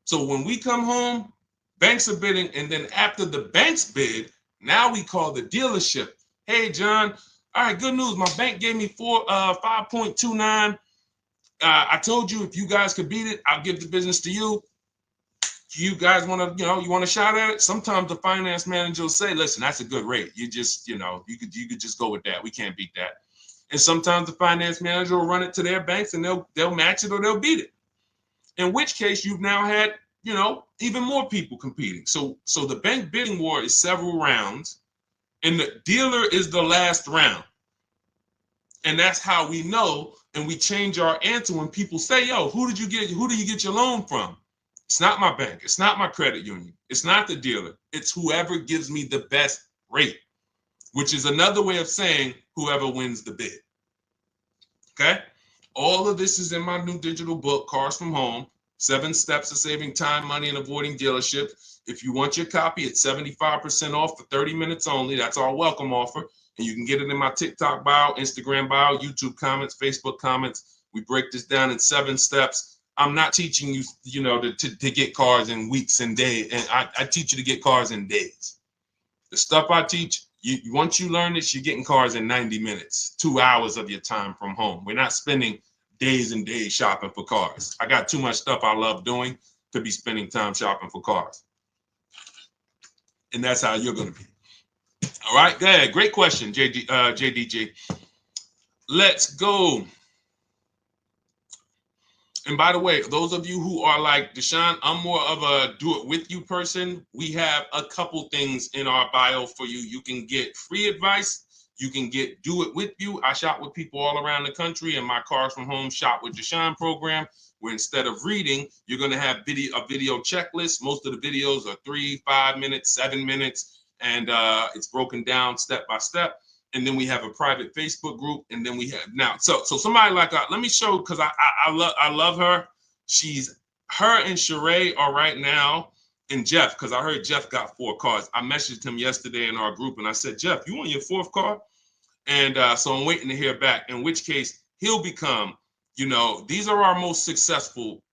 So when we come home, banks are bidding, and then after the banks bid, now we call the dealership. Hey, John. All right, good news. My bank gave me 5.29. I told you if you guys could beat it, I'll give the business to you. You guys want to, you want a shot at it? Sometimes the finance manager will say, listen, that's a good rate. You just, you could just go with that. We can't beat that. And sometimes the finance manager will run it to their banks and they'll match it or they'll beat it. In which case you've now had, even more people competing. So the bank bidding war is several rounds and the dealer is the last round. And that's how we know, and we change our answer when people say, yo, who do you get your loan from? It's not my bank. It's not my credit union. It's not the dealer. It's whoever gives me the best rate, which is another way of saying whoever wins the bid. Okay? All of this is in my new digital book, Cars from Home, 7 Steps to Saving Time, Money, and Avoiding Dealership. If you want your copy, it's 75% off for 30 minutes only. That's our welcome offer. And you can get it in my TikTok bio, Instagram bio, YouTube comments, Facebook comments. We break this down in 7 steps. I'm not teaching you, to get cars in weeks and days. And I teach you to get cars in days. The stuff I teach, once you learn this, you're getting cars in 90 minutes, 2 hours of your time from home. We're not spending days and days shopping for cars. I got too much stuff I love doing to be spending time shopping for cars. And that's how you're going to be. All right, go ahead. Great question, JDG. Let's go. And by the way, those of you who are like, Deshone, I'm more of a do-it-with-you person. We have a couple things in our bio for you. You can get free advice. You can get do-it-with-you. I shop with people all around the country, and my Cars from Home Shop with Deshone program, where instead of reading, you're going to have a video checklist. Most of the videos are 3, 5 minutes, 7 minutes, and it's broken down step by step. And then we have a private Facebook group, and then we have now. So somebody like let me show, because I love her. Her and Sheree are right now, and Jeff, because I heard Jeff got 4 cars. I messaged him yesterday in our group, and I said, Jeff, you on your 4th car? And so I'm waiting to hear back. In which case he'll become, these are our most successful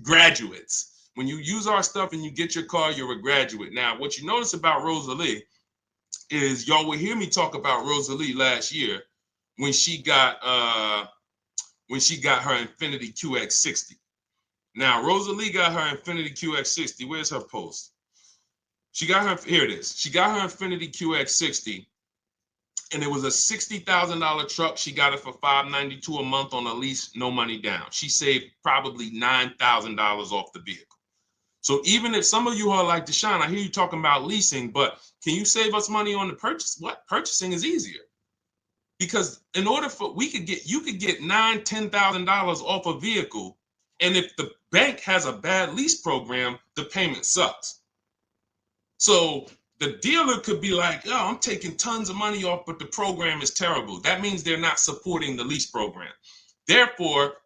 graduates. When you use our stuff and you get your car, you're a graduate. Now, what you notice about Rosalie is y'all will hear me talk about Rosalie last year when she got her Infiniti QX60. Now, Rosalie got her Infiniti QX60. Where's her post? Here it is. She got her Infiniti QX60, and it was a $60,000 truck. She got it for $592 a month on a lease, no money down. She saved probably $9,000 off the vehicle. So even if some of you are like, Deshone, I hear you talking about leasing, but can you save us money on the purchase? What? Purchasing is easier. Because in order for you could get $9,000, $10,000 off a vehicle, and if the bank has a bad lease program, the payment sucks. So the dealer could be like, oh, I'm taking tons of money off, but the program is terrible. That means they're not supporting the lease program. Therefore,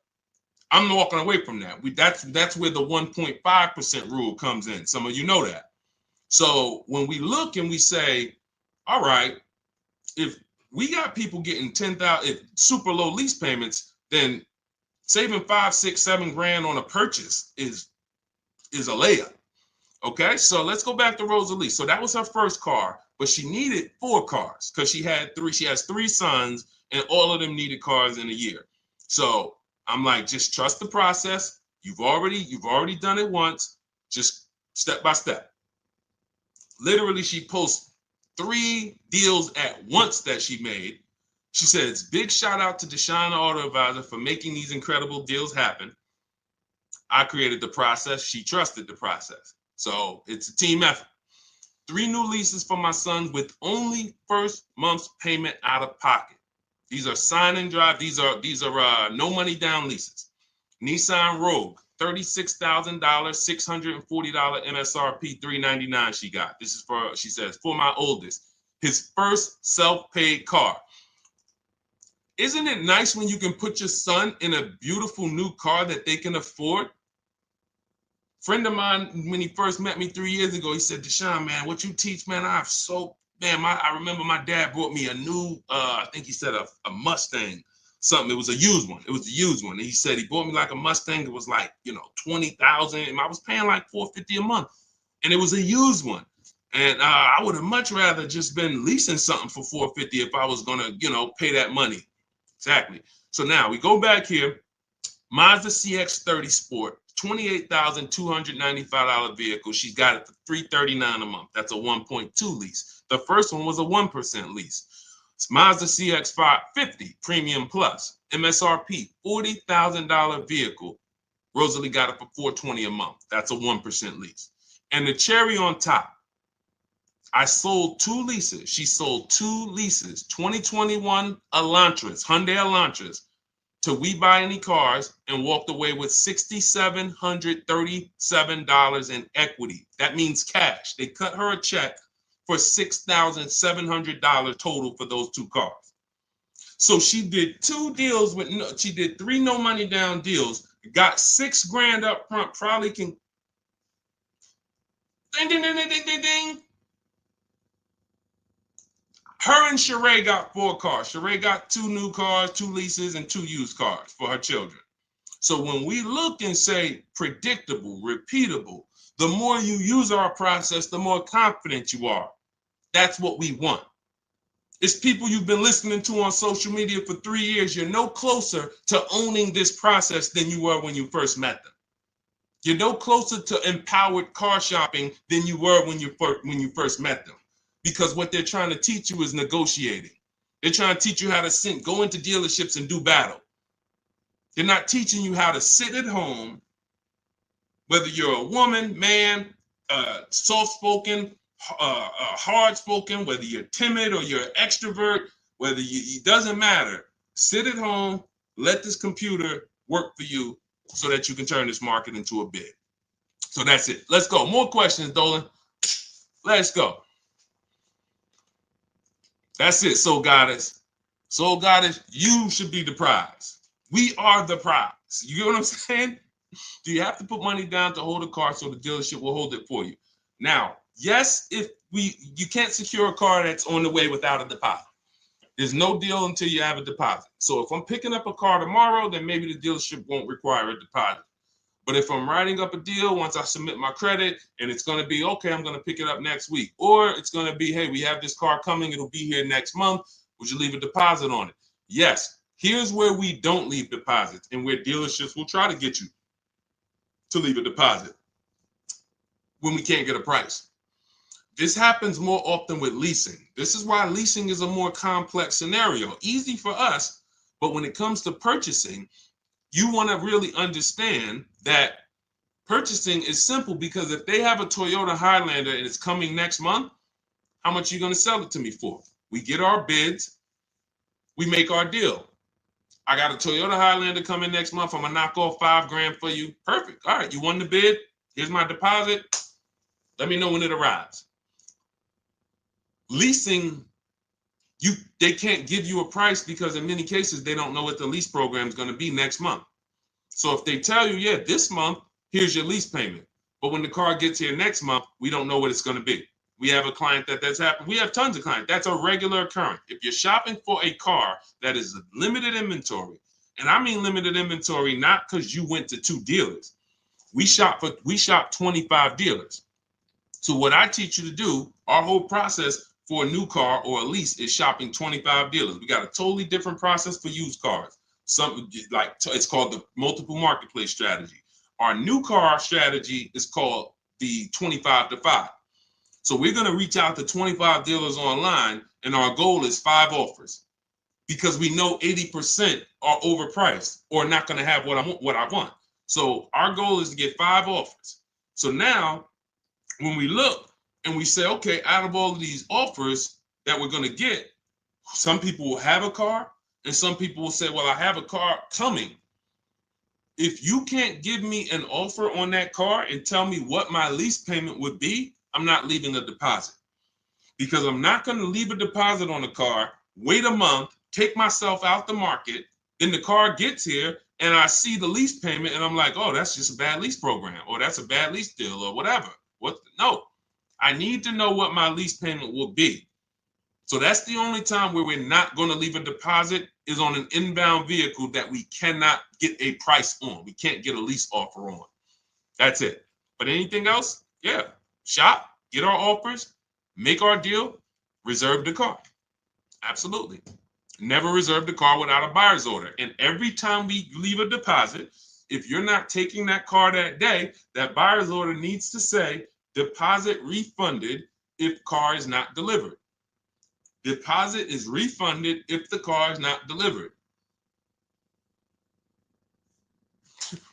I'm walking away from that. That's where the 1.5% rule comes in. Some of you know that. So when we look and we say, all right, if we got people getting $10,000 super low lease payments, then saving $5, $6, $7 grand on a purchase is a layup. Okay, so let's go back to Rosalie. So that was her first car, but she needed 4 cars because she has 3 sons. and all of them needed cars in a year. So I'm like, just trust the process. You've already done it once, just step by step. Literally, she posts 3 deals at once that she made. She says, big shout out to Deshone the Auto Advisor for making these incredible deals happen. I created the process. She trusted the process. So it's a team effort. 3 new leases for my son with only first month's payment out of pocket. These are sign and drive. These are no money down leases. Nissan Rogue, $36,000, $640 MSRP, $399 she got. This is for, she says, for my oldest, his first self-paid car. Isn't it nice when you can put your son in a beautiful new car that they can afford? Friend of mine, when he first met me 3 years ago, he said, Deshone, man, what you teach, man, I remember my dad brought me a new, I think he said a Mustang, something. It was a used one. It was a used one. And he said he bought me like a Mustang. It was like, $20,000. And I was paying like $450 a month. And it was a used one. And I would have much rather just been leasing something for $450 if I was going to, pay that money. Exactly. So now we go back here. Mazda CX-30 Sport, $28,295 vehicle. She's got it for $339 a month. That's a 1.2 lease. The first one was a 1% lease. It's Mazda CX-550 Premium Plus, MSRP, $40,000 vehicle. Rosalie got it for $420 a month. That's a 1% lease. And the cherry on top, I sold 2 leases. She sold 2 leases, 2021 Elantras, Hyundai Elantras, to We Buy Any Cars, and walked away with $6,737 in equity. That means cash. They cut her a check for $6,700 total for those 2 cars. So she did 2 deals she did 3 no money down deals, got $6,000 up front, probably can ding, ding, ding, ding, ding, ding, ding. Her and Sheree got 4 cars. Sheree got 2 new cars, 2 leases, and 2 used cars for her children. So when we look and say predictable, repeatable, the more you use our process, the more confident you are. That's what we want. It's people you've been listening to on social media for 3 years. You're no closer to owning this process than you were when you first met them. You're no closer to empowered car shopping than you were when you first met them. Because what they're trying to teach you is negotiating. They're trying to teach you how to go into dealerships and do battle. They're not teaching you how to sit at home, whether you're a woman, man, soft-spoken, hard-spoken, whether you're timid or you're an extrovert, it doesn't matter. Sit at home, let this computer work for you so that you can turn this market into a bid. So that's it. Let's go. More questions, Dolan. Let's go. That's it, Soul Goddess. Soul Goddess, you should be the prize. We are the prize. You get what I'm saying? Do you have to put money down to hold a car so the dealership will hold it for you? Now, yes, you can't secure a car that's on the way without a deposit. There's no deal until you have a deposit. So if I'm picking up a car tomorrow, then maybe the dealership won't require a deposit. But if I'm writing up a deal, once I submit my credit, and it's going to be, okay, I'm going to pick it up next week. Or it's going to be, hey, we have this car coming. It'll be here next month. Would you leave a deposit on it? Yes. Here's where we don't leave deposits and where dealerships will try to get you to leave a deposit when we can't get a price. This happens more often with leasing. This is why leasing is a more complex scenario. Easy for us, but when it comes to purchasing, you want to really understand that purchasing is simple, because if they have a Toyota Highlander and it's coming next month, how much are you going to sell it to me for? We get our bids, we make our deal. I got a Toyota Highlander coming next month. I'm going to knock off $5,000 for you. Perfect. All right, you won the bid. Here's my deposit. Let me know when it arrives. Leasing, they can't give you a price because in many cases, they don't know what the lease program is going to be next month. So if they tell you, yeah, this month, here's your lease payment. But when the car gets here next month, we don't know what it's going to be. We have a client that's happened. We have tons of clients. That's a regular occurrence. If you're shopping for a car that is limited inventory, and I mean limited inventory, not because you went to 2 dealers. We shop 25 dealers. So what I teach you to do, our whole process for a new car or a lease is shopping 25 dealers. We got a totally different process for used cars. It's called the multiple marketplace strategy. Our new car strategy is called the 25 to 5. So we're going to reach out to 25 dealers online, and our goal is 5 offers, because we know 80% are overpriced or not going to have what I want. So our goal is to get 5 offers. So now when we look and we say, okay, out of all of these offers that we're going to get, some people will have a car and some people will say, well, I have a car coming. If you can't give me an offer on that car and tell me what my lease payment would be, I'm not leaving a deposit, because I'm not going to leave a deposit on a car, wait a month, take myself out the market, then the car gets here and I see the lease payment and I'm like, oh, that's just a bad lease program, or that's a bad lease deal, or whatever. No, I need to know what my lease payment will be. So that's the only time where we're not going to leave a deposit, is on an inbound vehicle that we cannot get a price on. We can't get a lease offer on. That's it. But anything else, yeah, shop, get our offers, make our deal, reserve the car. Absolutely. Never reserve the car without a buyer's order. And every time we leave a deposit, if you're not taking that car that day, that buyer's order needs to say deposit refunded if car is not delivered. Deposit is refunded if the car is not delivered.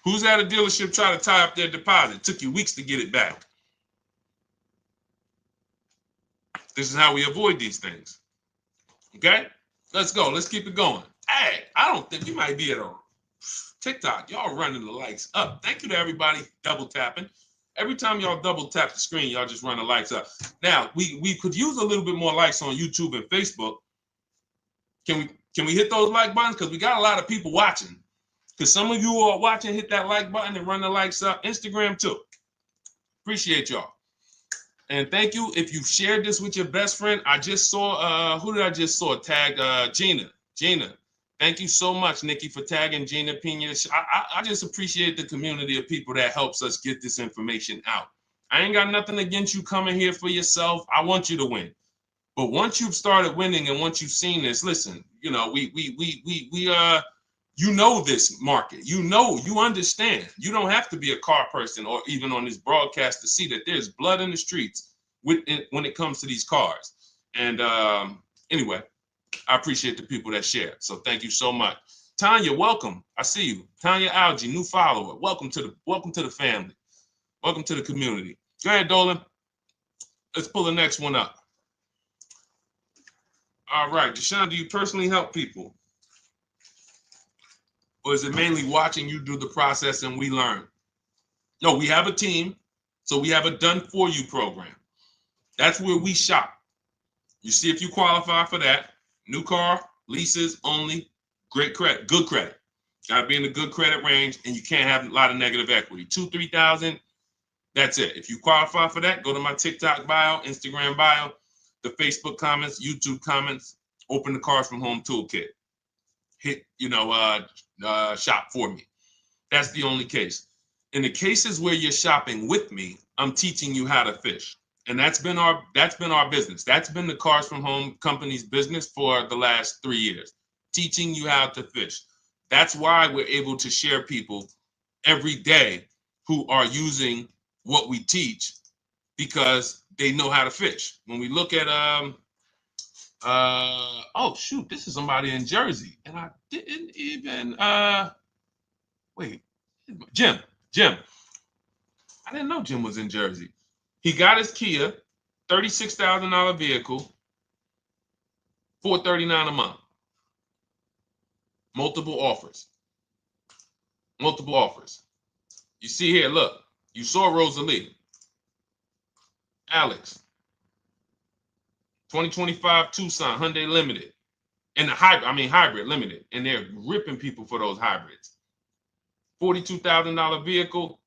Who's at a dealership trying to tie up their deposit? It took you weeks to get it back. This is how we avoid these things. Okay? Let's go. Let's keep it going. Hey, I don't think you might be at a TikTok. Y'all running the likes up. Thank you to everybody double tapping. Every time y'all double tap the screen, y'all just run the likes up. Now, we could use a little bit more likes on YouTube and Facebook. Can we hit those like buttons? Because we got a lot of people watching. Because some of you who are watching, hit that like button and run the likes up. Instagram too. Appreciate y'all. And thank you if you shared this with your best friend. I just saw, who did I just saw? Tag Gina. Gina. Thank you so much, Nikki, for tagging Gina Pena. I just appreciate the community of people that helps us get this information out. I ain't got nothing against you coming here for yourself. I want you to win. But once you've started winning and once you've seen this, listen, you know, you know this market. You know, you understand. You don't have to be a car person or even on this broadcast to see that there's blood in the streets when it comes to these cars. And anyway, I appreciate the people that share. So thank you so much. Tanya, welcome. I see you. Tanya Algie, new follower. Welcome to the family. Welcome to the community. Go ahead, Dolan. Let's pull the next one up. All right, Deshone, do you personally help people? Or is it mainly watching you do the process and we learn? No, we have a team. So we have a done for you program. That's where we shop. You see if you qualify for that. New car, leases only, great credit, good credit. Got to be in the good credit range, and you can't have a lot of negative equity. 2,000, 3,000, that's it. If you qualify for that, go to my TikTok bio, Instagram bio, the Facebook comments, YouTube comments, open the Cars from Home toolkit. Hit, shop for me. That's the only case. In the cases where you're shopping with me, I'm teaching you how to fish. And that's been our business. That's been the Cars from Home company's business for the last 3 years, teaching you how to fish. That's why we're able to share people every day who are using what we teach, because they know how to fish. When we look at oh shoot, this is somebody in Jersey, and I didn't even wait, Jim. I didn't know Jim was in Jersey. He got his Kia, $36,000 vehicle, $439 a month. Multiple offers. You see here, look, you saw Rosalie. Alex, 2025 Tucson, Hyundai Limited. And the hybrid limited. And they're ripping people for those hybrids. $42,000 vehicle,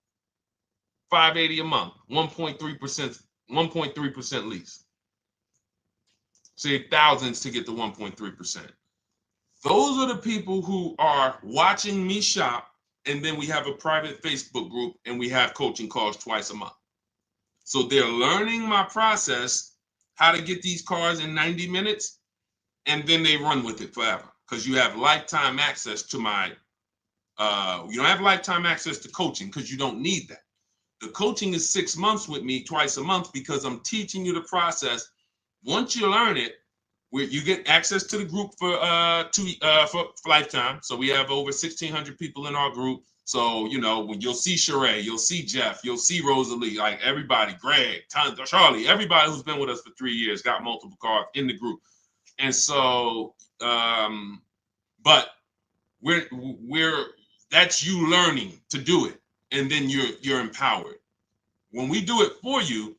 $580 a month, 1.3% lease. Save thousands to get the 1.3%. Those are the people who are watching me shop, and then we have a private Facebook group and we have coaching calls twice a month. So they're learning my process, how to get these cars in 90 minutes, and then they run with it forever because you have lifetime access to my, you don't have lifetime access to coaching because you don't need that. The coaching is 6 months with me twice a month because I'm teaching you the process. Once you learn it, where you get access to the group for lifetime. So we have over 1,600 people in our group. So, you know, when you'll see Sheree, you'll see Jeff, you'll see Rosalie, like everybody, Greg, Charlie, everybody who's been with us for 3 years got multiple cars in the group. And so, but we're that's you learning to do it, and then you're empowered. When we do it for you,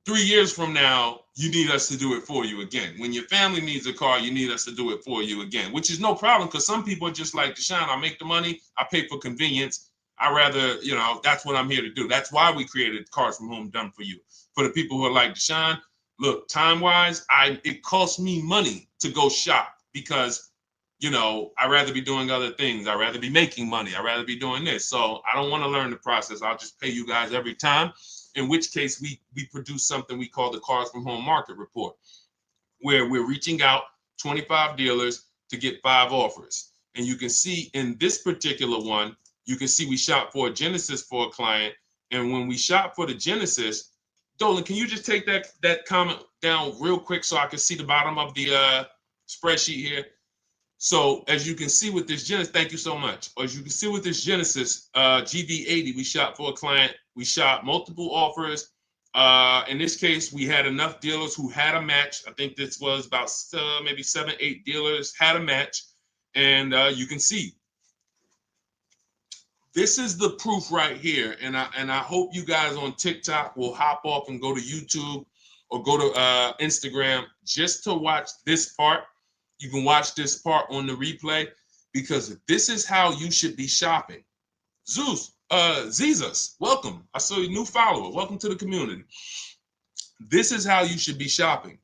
3 years from now, you need us to do it for you again. When your family needs a car, you need us to do it for you again, which is no problem because some people are just like, Deshone, I make the money, I pay for convenience. I rather, you know, that's what I'm here to do. That's why we created Cars from Home Done for You. For the people who are like, Deshone, look, time-wise, it costs me money to go shop because, you know, I'd rather be doing other things. I'd rather be making money. I'd rather be doing this. So I don't want to learn the process. I'll just pay you guys every time. In which case we produce something we call the Cars from Home Market Report, where we're reaching out 25 dealers to get 5 offers. And you can see in this particular one, you can see we shop for a Genesis for a client. And when we shop for the Genesis, Dolan, can you just take that comment down real quick so I can see the bottom of the spreadsheet here? So as you can see with this Genesis, thank you so much. As you can see with this Genesis GV80, we shot for a client. We shot multiple offers. In this case, we had enough dealers who had a match. I think this was about maybe 7, 8 dealers had a match. And you can see, this is the proof right here. And I hope you guys on TikTok will hop off and go to YouTube or go to Instagram just to watch this part. You can watch this part on the replay because this is how you should be shopping. Zeus, Zezus, welcome. I saw your new follower. Welcome to the community. This is how you should be shopping.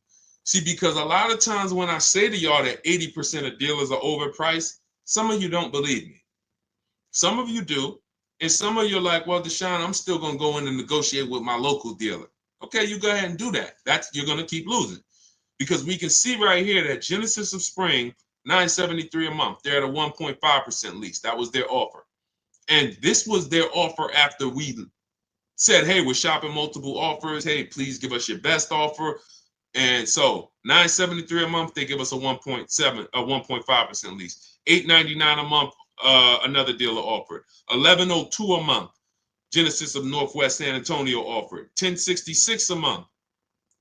See, because a lot of times when I say to y'all that 80% of dealers are overpriced, some of you don't believe me. Some of you do. And some of you are like, well, Deshone, I'm still going to go in and negotiate with my local dealer. Okay, you go ahead and do that. You're going to keep losing. Because we can see right here that Genesis of Spring, $973 a month. They're at a 1.5% lease. That was their offer. And this was their offer after we said, hey, we're shopping multiple offers. Hey, please give us your best offer. And so $973 a month, they give us a 1.5% lease. $899 a month, another dealer offered. $1,102 a month, Genesis of Northwest San Antonio offered. $1,066 a month,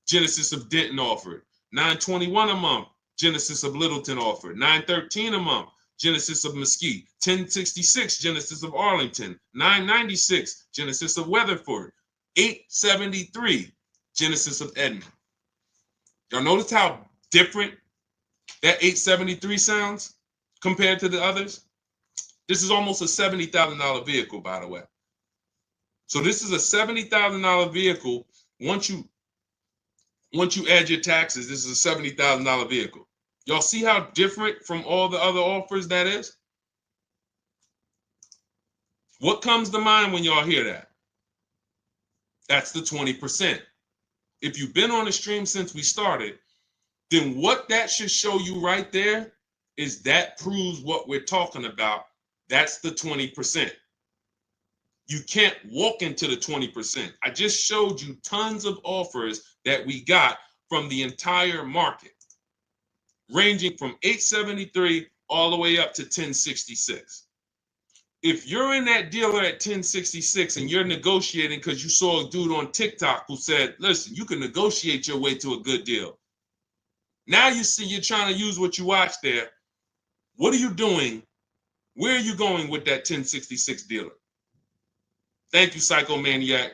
Genesis of Denton offered. $921 a month, Genesis of Littleton offered. $913 a month, Genesis of Mesquite. $1066, Genesis of Arlington. $996, Genesis of Weatherford. $873, Genesis of Edmond. Y'all notice how different that $873 sounds compared to the others? This is almost a $70,000 vehicle, by the way. So this is a $70,000 vehicle. Once you add your taxes, this is a $70,000 vehicle. Y'all see how different from all the other offers that is? What comes to mind when y'all hear that? That's the 20%. If you've been on the stream since we started, then what that should show you right there is that proves what we're talking about. That's the 20%. You can't walk into the 20%. I just showed you tons of offers that we got from the entire market, ranging from $873 all the way up to $1,066. If you're in that dealer at $1,066 and you're negotiating because you saw a dude on TikTok who said, listen, you can negotiate your way to a good deal. Now you see you're trying to use what you watched there. What are you doing? Where are you going with that $1,066 dealer? Thank you, Psychomaniac.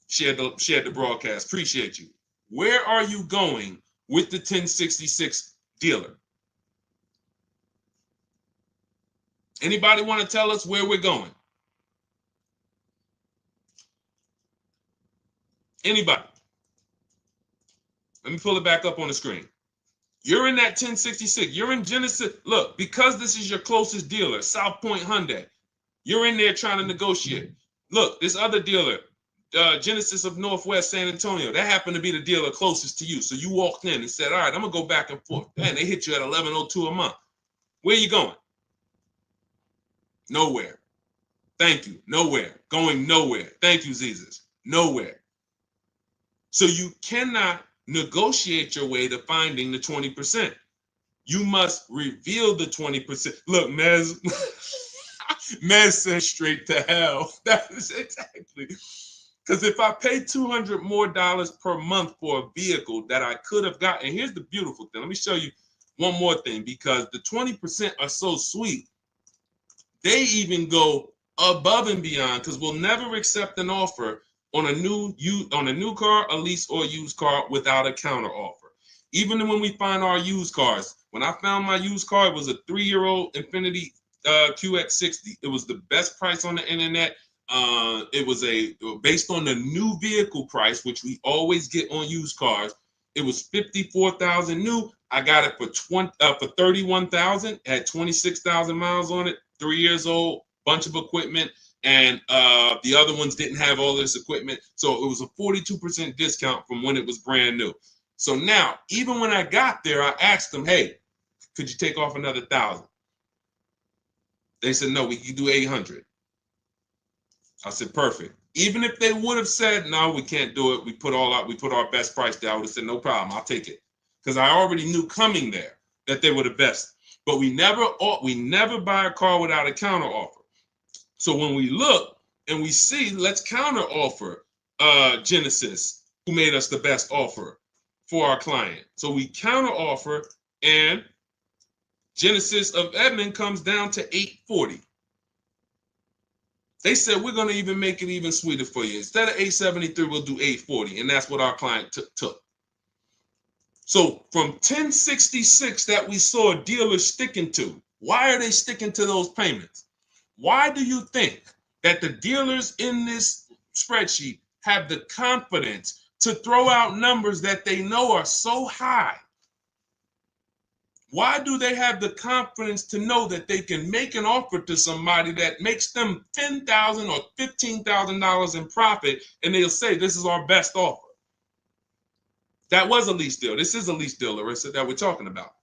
Shared the broadcast. Appreciate you. Where are you going with the $1,066 dealer? Anybody want to tell us where we're going? Anybody? Let me pull it back up on the screen. You're in that $1,066. You're in Genesis. Look, because this is your closest dealer, South Point Hyundai, you're in there trying to negotiate. Look, this other dealer, Genesis of Northwest San Antonio. That happened to be the dealer closest to you. So you walked in and said, all right, I'm going to go back and forth. Man, they hit you at $11.02 a month. Where you going? Nowhere. Thank you. Nowhere. Going nowhere. Thank you, Jesus. Nowhere. So you cannot negotiate your way to finding the 20%. You must reveal the 20%. Look, Mez, Mez said straight to hell. That is exactly. Because if I pay $200 more per month for a vehicle that I could have got, and here's the beautiful thing. Let me show you one more thing, because the 20% are so sweet. They even go above and beyond, because we'll never accept an offer on a new car, a lease, or a used car without a counter offer. Even when we find our used cars, when I found my used car, it was a 3-year-old Infiniti QX60. It was the best price on the internet. It was based on the new vehicle price, which we always get on used cars. It was $54,000 new. I got it for $31,000. Had 26,000 miles on it. 3 years old, bunch of equipment, and the other ones didn't have all this equipment. So it was a 42% discount from when it was brand new. So now, even when I got there, I asked them, hey, could you take off another 1,000? They said, no, we can do 800. I said, perfect. Even if they would have said, no, we can't do it, we put our best price there, I would have said, no problem, I'll take it. Because I already knew coming there that they were the best. But we never buy a car without a counter offer. So when we look and we see, let's counter offer Genesis, who made us the best offer for our client. So we counter offer, and Genesis of Edmond comes down to $840. They said, we're going to even make it even sweeter for you. Instead of $873, we'll do $840. And that's what our client took. So from $1066 that we saw dealers sticking to, why are they sticking to those payments? Why do you think that the dealers in this spreadsheet have the confidence to throw out numbers that they know are so high? Why do they have the confidence to know that they can make an offer to somebody that makes them $10,000 or $15,000 in profit, and they'll say, this is our best offer? That was a lease deal. This is a lease deal, Larissa, that we're talking about.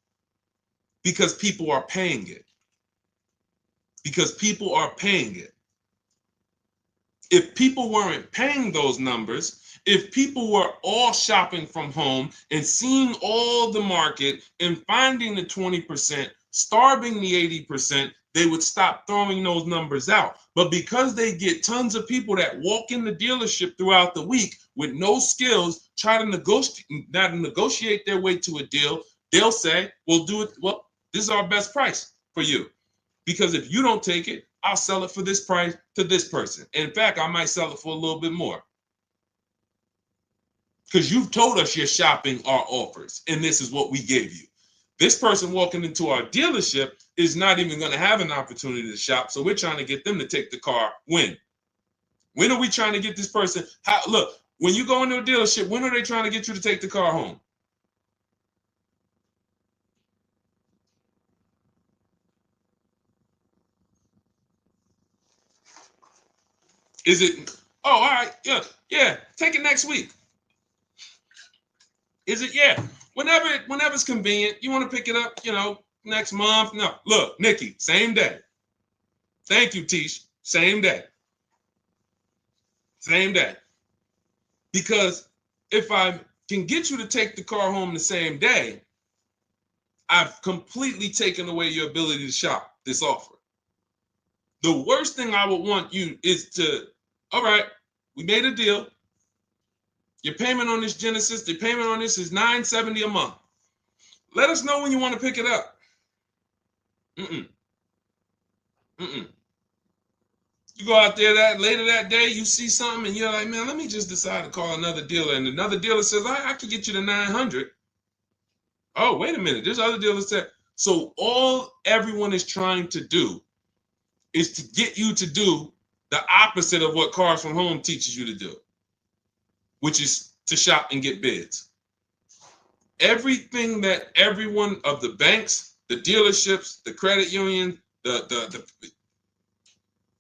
Because people are paying it. Because people are paying it. If people weren't paying those numbers, if people were all shopping from home and seeing all the market and finding the 20%, starving the 80%, they would stop throwing those numbers out. But because they get tons of people that walk in the dealership throughout the week with no skills, try to negotiate their way to a deal, they'll say, we'll do it. Well, this is our best price for you. Because if you don't take it, I'll sell it for this price to this person. In fact, I might sell it for a little bit more. Because you've told us you're shopping our offers, and this is what we gave you. This person walking into our dealership is not even going to have an opportunity to shop, so we're trying to get them to take the car. When are we trying to get this person? Look, when you go into a dealership, when are they trying to get you to take the car home? Is it, oh, all right, yeah, take it next week. Is it? Yeah. Whenever it's convenient, you want to pick it up, next month. No, look, Nikki, same day. Thank you, Tish. Same day. Same day. Because if I can get you to take the car home the same day, I've completely taken away your ability to shop this offer. The worst thing I would want you is to, all right, we made a deal. Your payment on this Genesis, the payment on this is $970 a month. Let us know when you want to pick it up. You go out there later that day, you see something, and you're like, man, let me just decide to call another dealer. And another dealer says, I can get you to 900. Oh, wait a minute. There's other dealers that. So all everyone is trying to do is to get you to do the opposite of what Cars from Home teaches you to do, which is to shop and get bids. Everything that everyone of the banks, the dealerships, the credit union, the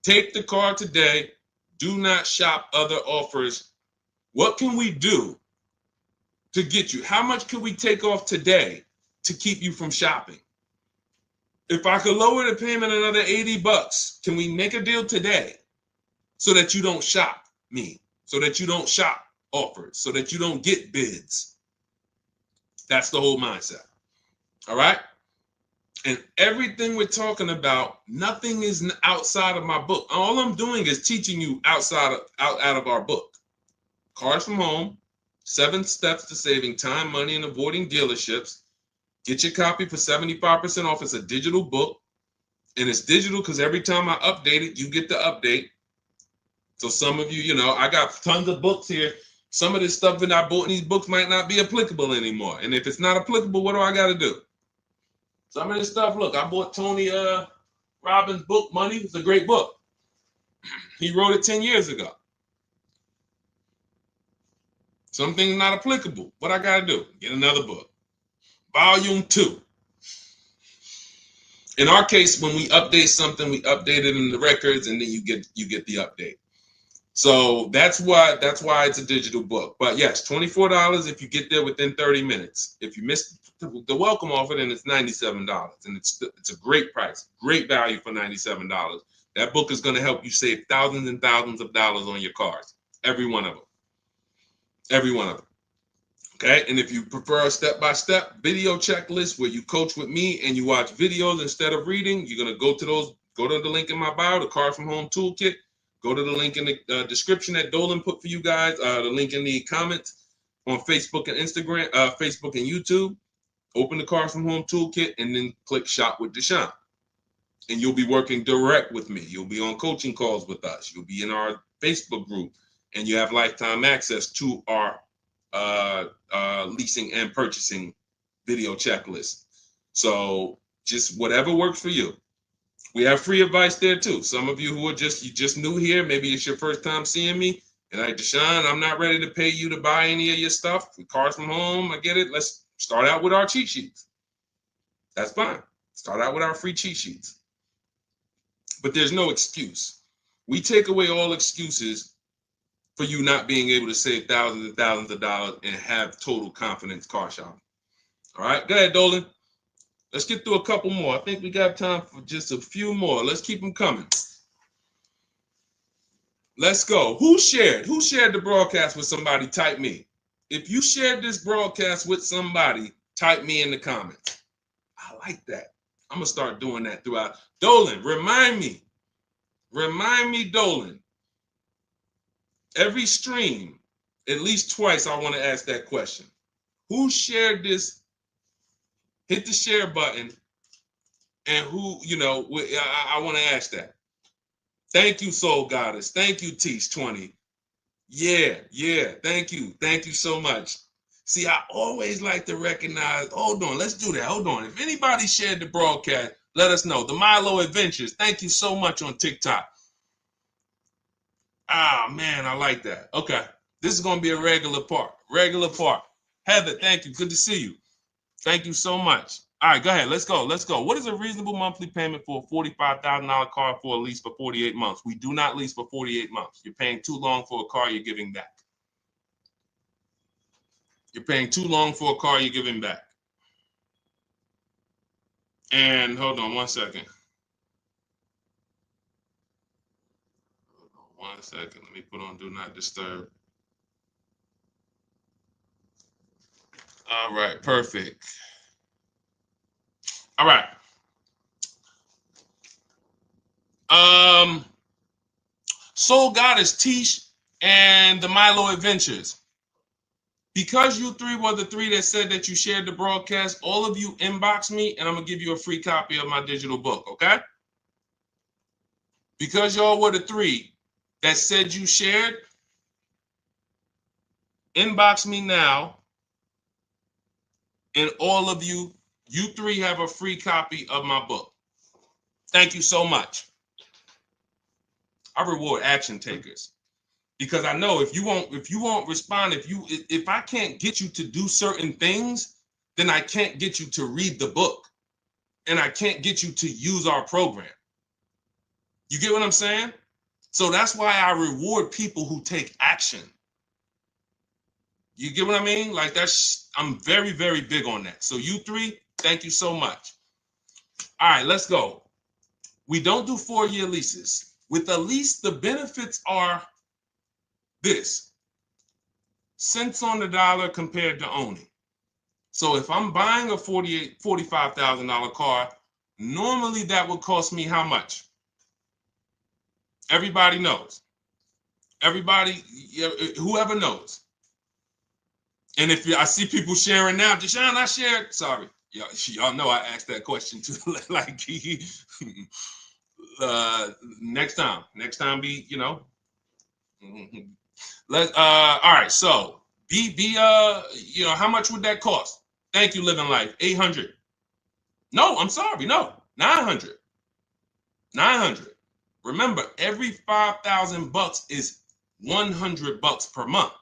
take the car today, Do not shop other offers. What can we do to get you? How much can we take off today to keep you from shopping? If I could lower the payment another 80 bucks, can we make a deal today so that you don't shop me, so that you don't shop offers, so that you don't get bids? That's the whole mindset. All right? And everything we're talking about, nothing is outside of my book. All I'm doing is teaching you out of our book. Cars from Home, 7 Steps to Saving Time, Money, and Avoiding Dealerships. Get your copy for 75% off. It's a digital book. And it's digital because every time I update it, you get the update. So some of you, you know, I got tons of books here. Some of this stuff that I bought in these books might not be applicable anymore. And if it's not applicable, what do I got to do? Some of this stuff, look, I bought Tony Robbins' book, Money. It's a great book. He wrote it 10 years ago. Some things not applicable. What I got to do? Get another book. Volume 2. In our case, when we update something, we update it in the records, and then you get the update. So that's why it's a digital book. But yes, $24 if you get there within 30 minutes. If you miss the welcome offer, then it's $97, and it's a great price, great value for $97. That book is going to help you save thousands and thousands of dollars on your cars, every one of them. Every one of them. Okay, and if you prefer a step-by-step video checklist where you coach with me and you watch videos instead of reading, you're gonna go to the link in my bio, the Cars from Home Toolkit. Go to the link in the description that Dolan put for you guys, the link in the comments on Facebook and Instagram, Facebook and YouTube. Open the Cars from Home Toolkit and then click Shop with Deshone. And you'll be working direct with me. You'll be on coaching calls with us. You'll be in our Facebook group, and you have lifetime access to our leasing and purchasing video checklist. So just whatever works for you. We have free advice there too. Some of you who are just new here, maybe it's your first time seeing me, and like, Deshone, I'm not ready to pay you to buy any of your stuff. Cars from Home, I get it. Let's start out with our cheat sheets. That's fine. Start out with our free cheat sheets. But there's no excuse. We take away all excuses for you not being able to save thousands and thousands of dollars and have total confidence car shopping. All right, go ahead, Dolan. Let's get through a couple more. I think we got time for just a few more. Let's keep them coming. Let's go. Who shared the broadcast with somebody? Type me. If you shared this broadcast with somebody, type me in the comments. I like that. I'm going to start doing that throughout. Dolan, remind me, Dolan. Every stream, at least twice, I want to ask that question. Who shared this? Hit the share button. And who, I want to ask that. Thank you, Soul Goddess. Thank you, Teach20. Yeah. Thank you. Thank you so much. See, I always like to recognize. Hold on. Let's do that. Hold on. If anybody shared the broadcast, let us know. The Milo Adventures. Thank you so much on TikTok. Ah, man, I like that. Okay. This is going to be a regular part. Heather, thank you. Good to see you. Thank you so much. All right, go ahead. Let's go. What is a reasonable monthly payment for a $45,000 car for a lease for 48 months? We do not lease for 48 months. You're paying too long for a car you're giving back. And hold on one second. Let me put on Do Not Disturb. All right, perfect. All right. Soul Goddess, Tish, and the Milo Adventures. Because you three were the three that said that you shared the broadcast, all of you inbox me, and I'm going to give you a free copy of my digital book, okay? Because y'all were the three that said you shared, inbox me now, and all of you three have a free copy of my book. Thank you so much. I reward action takers because I know if you won't respond, if I can't get you to do certain things, then I can't get you to read the book and I can't get you to use our program. You get what I'm saying? So that's why I reward people who take action. You get what I mean? Like I'm very, very big on that. So you three, thank you so much. All right, let's go. We don't do 4-year leases. With a lease, the benefits are this: cents on the dollar compared to owning. So if I'm buying a $45,000 car, normally that would cost me how much? Everybody knows. Everybody, whoever knows. And if I see people sharing now, Deshone, I shared. Sorry, y'all know I asked that question too. Like, next time, be all right. So how much would that cost? Thank you, Living Life. 800. No, I'm sorry. No, 900. 900. Remember, every $5,000 is $100 per month.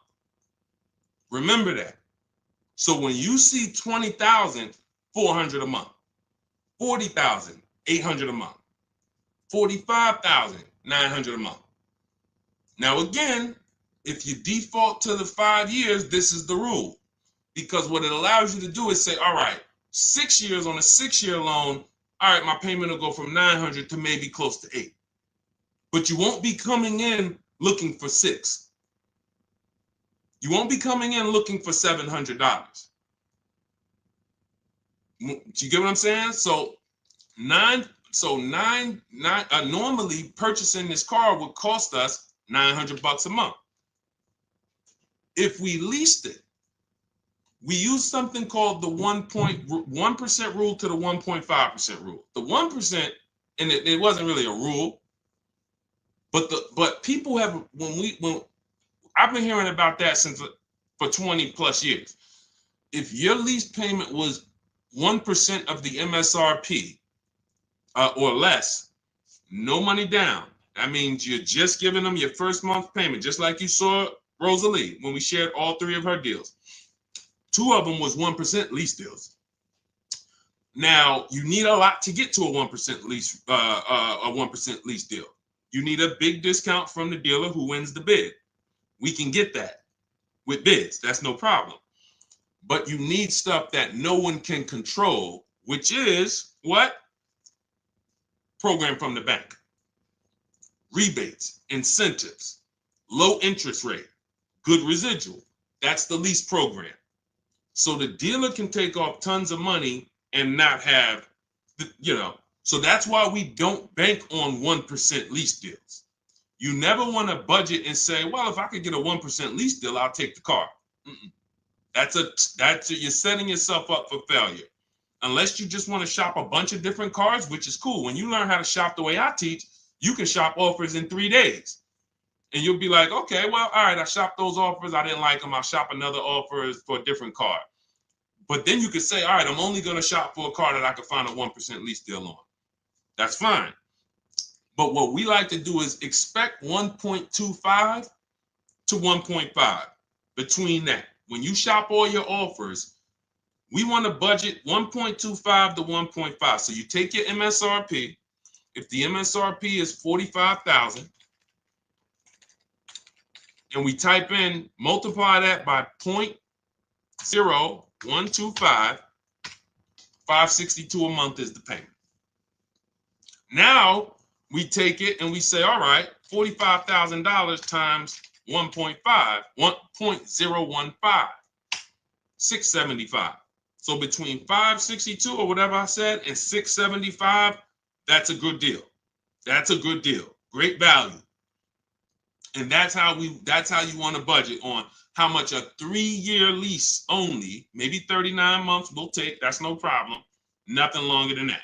Remember that. So when you see 20,000, 400 a month, 40,000, 800 a month, 45,000, 900 a month. Now again, if you default to the 5 years, this is the rule, because what it allows you to do is say, all right, 6 years on a 6-year loan. All right, my payment will go from 900 to maybe close to 8. But you won't be coming in looking for 6. You won't be coming in looking for $700. Do you get what I'm saying? So normally purchasing this car would cost us $900 a month. If we leased it, we use something called the 1% rule to the 1.5% rule. The 1%, and it wasn't really a rule, but people have when I've been hearing about that for 20 plus years. If your lease payment was 1% of the MSRP or less, no money down. That means you're just giving them your first month payment, just like you saw Rosalie when we shared all 3 of her deals. 2 of them was 1% lease deals. Now you need a lot to get to a 1% lease, a 1% lease deal. You need a big discount from the dealer who wins the bid. We can get that with bids. That's no problem. But you need stuff that no one can control, which is what? Program from the bank. Rebates, incentives, low interest rate, good residual. That's the lease program. So the dealer can take off tons of money and not have, so that's why we don't bank on 1% lease deals. You never want to budget and say, well, if I could get a 1% lease deal, I'll take the car. You're setting yourself up for failure. Unless you just want to shop a bunch of different cars, which is cool. When you learn how to shop the way I teach, you can shop offers in 3 days. And you'll be like, okay, well, all right, I shopped those offers. I didn't like them. I'll shop another offer for a different car. But then you could say, all right, I'm only going to shop for a car that I can find a 1% lease deal on. That's fine. But what we like to do is expect 1.25 to 1.5 between that. When you shop all your offers, we want to budget 1.25 to 1.5. So you take your MSRP. If the MSRP is 45,000, and we type in, multiply that by 0.0125, $562 a month is the payment. Now we take it and we say, all right, $45,000 times 1.5, 1.015, 675. So between 562 or whatever I said and 675, that's a good deal. That's a good deal. Great value. And that's how you want to budget on how much a 3-year lease only, maybe 39 months we'll take. That's no problem. Nothing longer than that.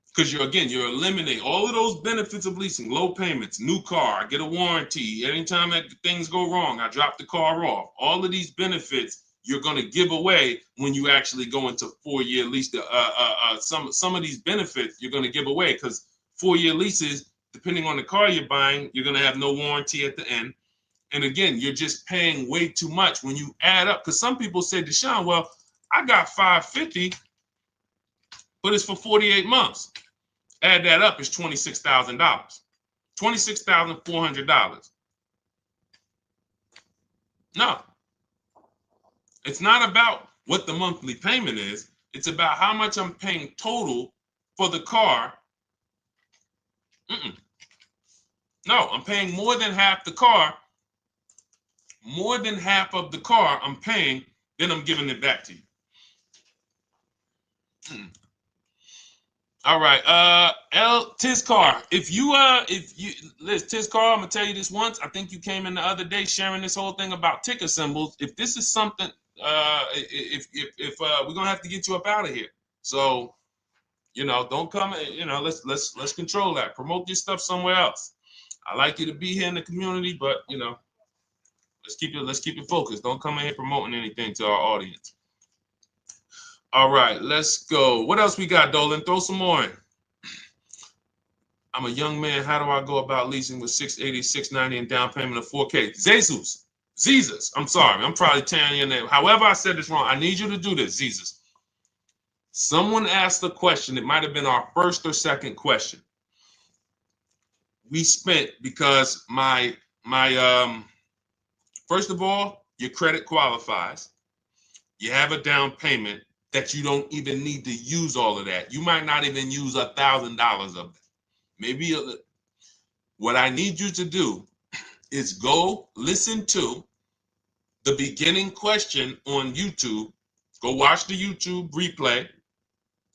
Because you're eliminating all of those benefits of leasing: low payments, new car, I get a warranty. Anytime that things go wrong, I drop the car off. All of these benefits you're going to give away when you actually go into 4-year lease. Some of these benefits you're going to give away because 4-year leases, depending on the car you're buying, you're going to have no warranty at the end. And again, you're just paying way too much when you add up. Because some people say, Deshone, well, I got $550, but it's for 48 months. Add that up, it's $26,000. $26,400. No, it's not about what the monthly payment is. It's about how much I'm paying total for the car. No, I'm paying more than half the car. More than half of the car I'm paying, then I'm giving it back to you. All right, Tizcar. If you Liz, Tizcar, I'm gonna tell you this once. I think you came in the other day sharing this whole thing about ticker symbols. If this is something, if we're gonna have to get you up out of here. So, don't come. Let's control that. Promote your stuff somewhere else. I like you to be here in the community, but let's keep it focused. Don't come in here promoting anything to our audience. All right, let's go. What else we got, Dolan? Throw some more in. I'm a young man. How do I go about leasing with $680, $690 and down payment of $4K? Zezus. I'm sorry. I'm probably tearing your name. However, I said this wrong. I need you to do this, Zezus. Someone asked a question. It might have been our first or second question. We spent because my first of all, your credit qualifies. You have a down payment that you don't even need to use all of that. You might not even use $1,000 of that. Maybe what I need you to do is go listen to the beginning question on YouTube. Go watch the YouTube replay.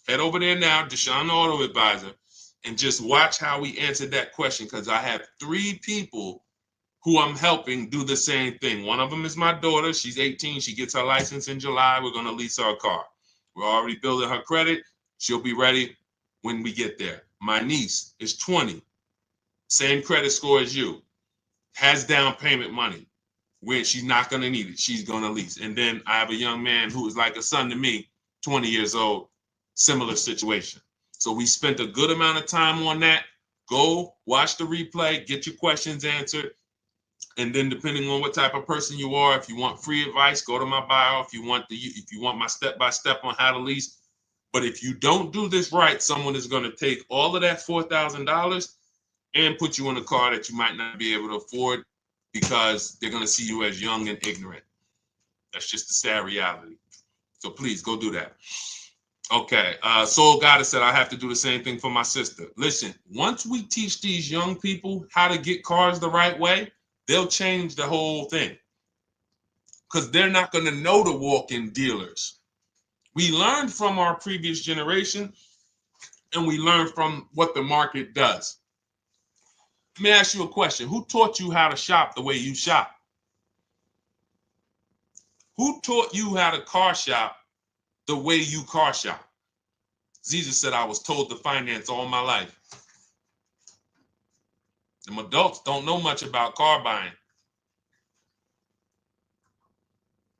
Head over there now, Deshone the Auto Advisor, and just watch how we answered that question, because I have 3 people who I'm helping do the same thing. One of them is my daughter. She's 18. She gets her license in July. We're going to lease her a car. We're already building her credit. She'll be ready when we get there. My niece is 20. Same credit score as you. Has down payment money where she's not going to need it. She's going to lease. And then I have a young man who is like a son to me, 20 years old, similar situation. So we spent a good amount of time on that. Go watch the replay, get your questions answered. And then depending on what type of person you are, if you want free advice, go to my bio. If you want my step-by-step on how to lease. But if you don't do this right, someone is going to take all of that $4,000 and put you in a car that you might not be able to afford, because they're going to see you as young and ignorant. That's just the sad reality. So please go do that. Okay. Soul Goddess said I have to do the same thing for my sister. Listen, once we teach these young people how to get cars the right way, they'll change the whole thing, because they're not going to know the walk-in dealers. We learned from our previous generation, and we learned from what the market does. Let me ask you a question. Who taught you how to shop the way you shop? Who taught you how to car shop the way you car shop? Jesus said, I was told to finance all my life. Them adults don't know much about car buying.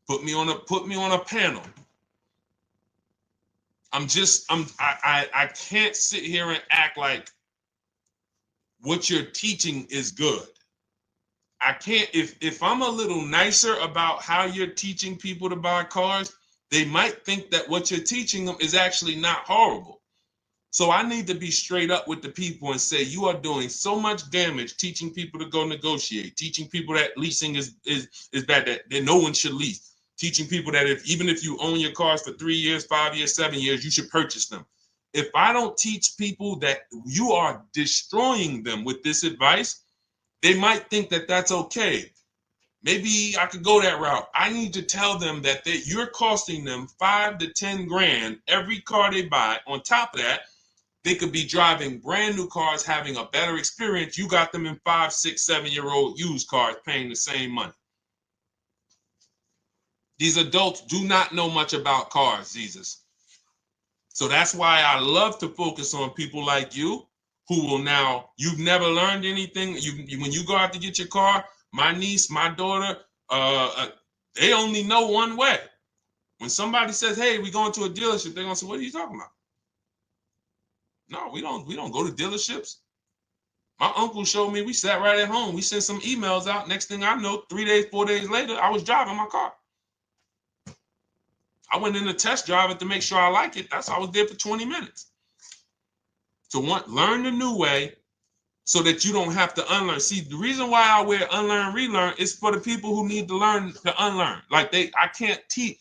Put me on a panel. I can't sit here and act like what you're teaching is good. I can't, if I'm a little nicer about how you're teaching people to buy cars, they might think that what you're teaching them is actually not horrible. So I need to be straight up with the people and say, you are doing so much damage teaching people to go negotiate, teaching people that leasing is bad, that no one should lease, teaching people that even if you own your cars for 3 years, 5 years, 7 years, you should purchase them. If I don't teach people that you are destroying them with this advice, they might think that that's okay. Maybe I could go that route. I need to tell them that you're costing them $5 to $10 grand every car they buy. On top of that, they could be driving brand new cars, having a better experience. You got them in 5, 6, 7-year-old used cars paying the same money. These adults do not know much about cars, Jesus. So that's why I love to focus on people like you who will now, you've never learned anything. When you go out to get your car, my niece, my daughter, they only know one way. When somebody says, hey, we're going to a dealership, they're going to say, what are you talking about? No, we don't go to dealerships. My uncle showed me, we sat right at home. We sent some emails out. Next thing I know, 3 days, 4 days later, I was driving my car. I went in to test drive it to make sure I like it. I was there for 20 minutes. So learn the new way so that you don't have to unlearn. See, the reason why I wear unlearn, relearn is for the people who need to learn to unlearn. Like I can't teach,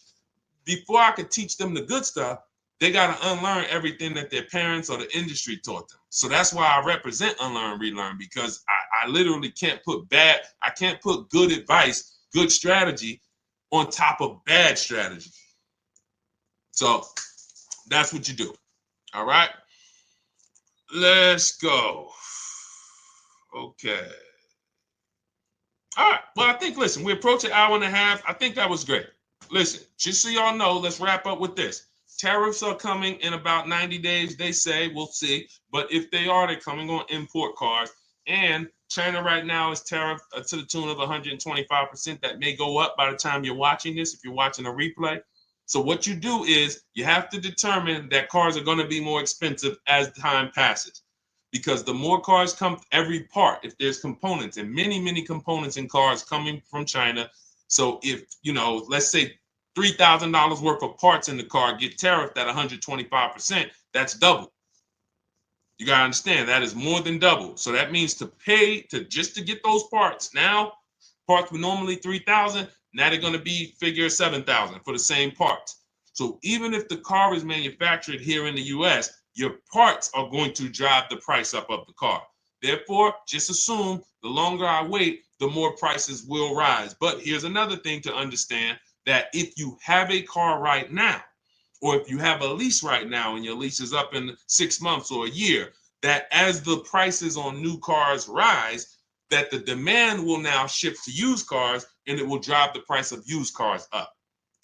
before I could teach them the good stuff, they got to unlearn everything that their parents or the industry taught them. So that's why I represent unlearn, relearn, because I literally can't put I can't put good advice, good strategy on top of bad strategy. So that's what you do. All right. Let's go. Okay. All right. Well, I think, listen, we approach an hour and a half. I think that was great. Listen, just so y'all know, let's wrap up with this. Tariffs are coming in about 90 days, they say. We'll see. But if they are, they're coming on import cars. And China right now is tariffed to the tune of 125%. That may go up by the time you're watching this, if you're watching a replay. So what you do is you have to determine that cars are going to be more expensive as time passes. Because the more cars come, every part, if there's components, and many, many components in cars coming from China. So if, let's say $3,000 worth of parts in the car get tariffed at 125%, that's double. You got to understand that is more than double. So that means to pay just to get those parts. Now, parts were normally $3,000. Now they're going to be figure $7,000 for the same parts. So even if the car is manufactured here in the U.S., your parts are going to drive the price up of the car. Therefore, just assume the longer I wait, the more prices will rise. But here's another thing to understand, that if you have a car right now, or if you have a lease right now and your lease is up in 6 months or a year, that as the prices on new cars rise, that the demand will now shift to used cars, and it will drive the price of used cars up.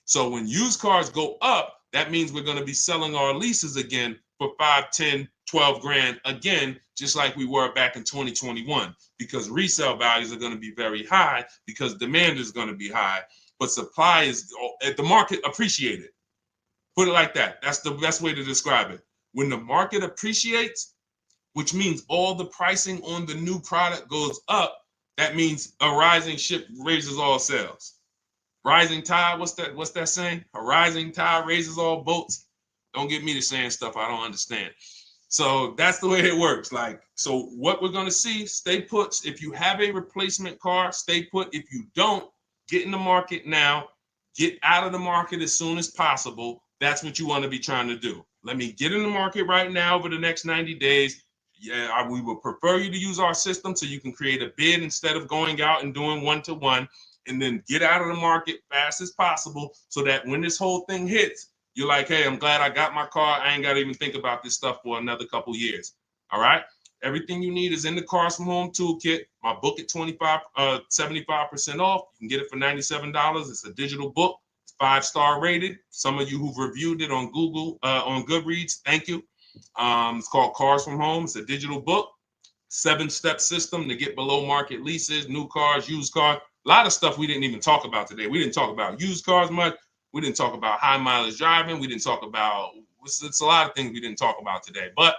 So when used cars go up, that means we're going to be selling our leases again for 5, 10, 12 grand again, just like we were back in 2021, because resale values are going to be very high because demand is going to be high, but supply is at the market appreciated. Put it like that. That's the best way to describe it. When the market appreciates, which means all the pricing on the new product goes up, that means a rising ship raises all sails. Rising tide, what's that saying? A rising tide raises all boats. Don't get me to saying stuff I don't understand. So that's the way it works. So what we're going to see, stay put. If you have a replacement car, stay put. If you don't, get in the market now. Get out of the market as soon as possible. That's what you want to be trying to do. Let me get in the market right now over the next 90 days. Yeah, we would prefer you to use our system so you can create a bid instead of going out and doing one-to-one, and then get out of the market fast as possible so that when this whole thing hits, you're like, hey, I'm glad I got my car. I ain't got to even think about this stuff for another couple years. All right. Everything you need is in the Cars from Home Toolkit. My book at 75% off. You can get it for $97. It's a digital book. It's 5-star rated. Some of you who've reviewed it on Google, on Goodreads, thank you. It's called Cars from Home. It's a digital book. 7-step system to get below market leases, new cars, used cars. A lot of stuff we didn't even talk about today. We didn't talk about used cars much. We didn't talk about high mileage driving. We didn't talk about, it's a lot of things we didn't talk about today, but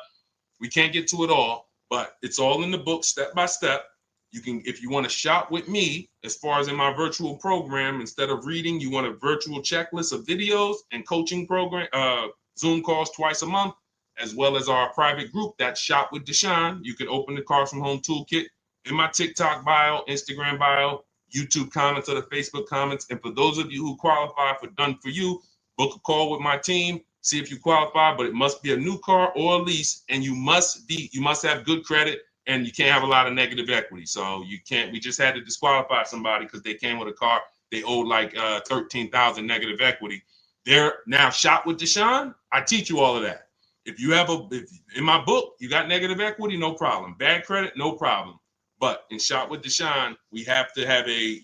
we can't get to it all. But it's all in the book, step by step. You can, if you want to shop with me, as far as in my virtual program, instead of reading, you want a virtual checklist of videos and coaching program, Zoom calls twice a month, as well as our private group, that's Shop with Deshone. You can open the Cars from Home Toolkit in my TikTok bio, Instagram bio, YouTube comments, or the Facebook comments. And for those of you who qualify for Done For You, book a call with my team, see if you qualify, but it must be a new car or a lease, and you must have good credit, and you can't have a lot of negative equity. So you can't, we just had to disqualify somebody because they came with a car, they owed like 13,000 negative equity. They're now Shop with Deshone. I teach you all of that. If you have in my book, you got negative equity, no problem. Bad credit, no problem. But in Shop with Deshone, we have to have you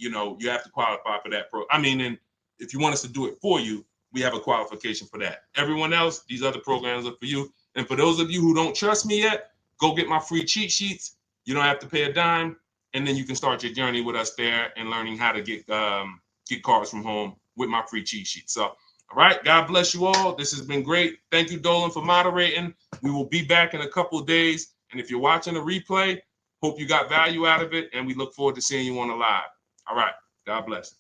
have to qualify for that and if you want us to do it for you, we have a qualification for that. Everyone else, these other programs are for you. And for those of you who don't trust me yet, go get my free cheat sheets. You don't have to pay a dime. And then you can start your journey with us there and learning how to get cars from home with my free cheat sheet. So, all right. God bless you all. This has been great. Thank you, Dolan, for moderating. We will be back in a couple of days. And if you're watching a replay, hope you got value out of it. And we look forward to seeing you on the live. All right. God bless.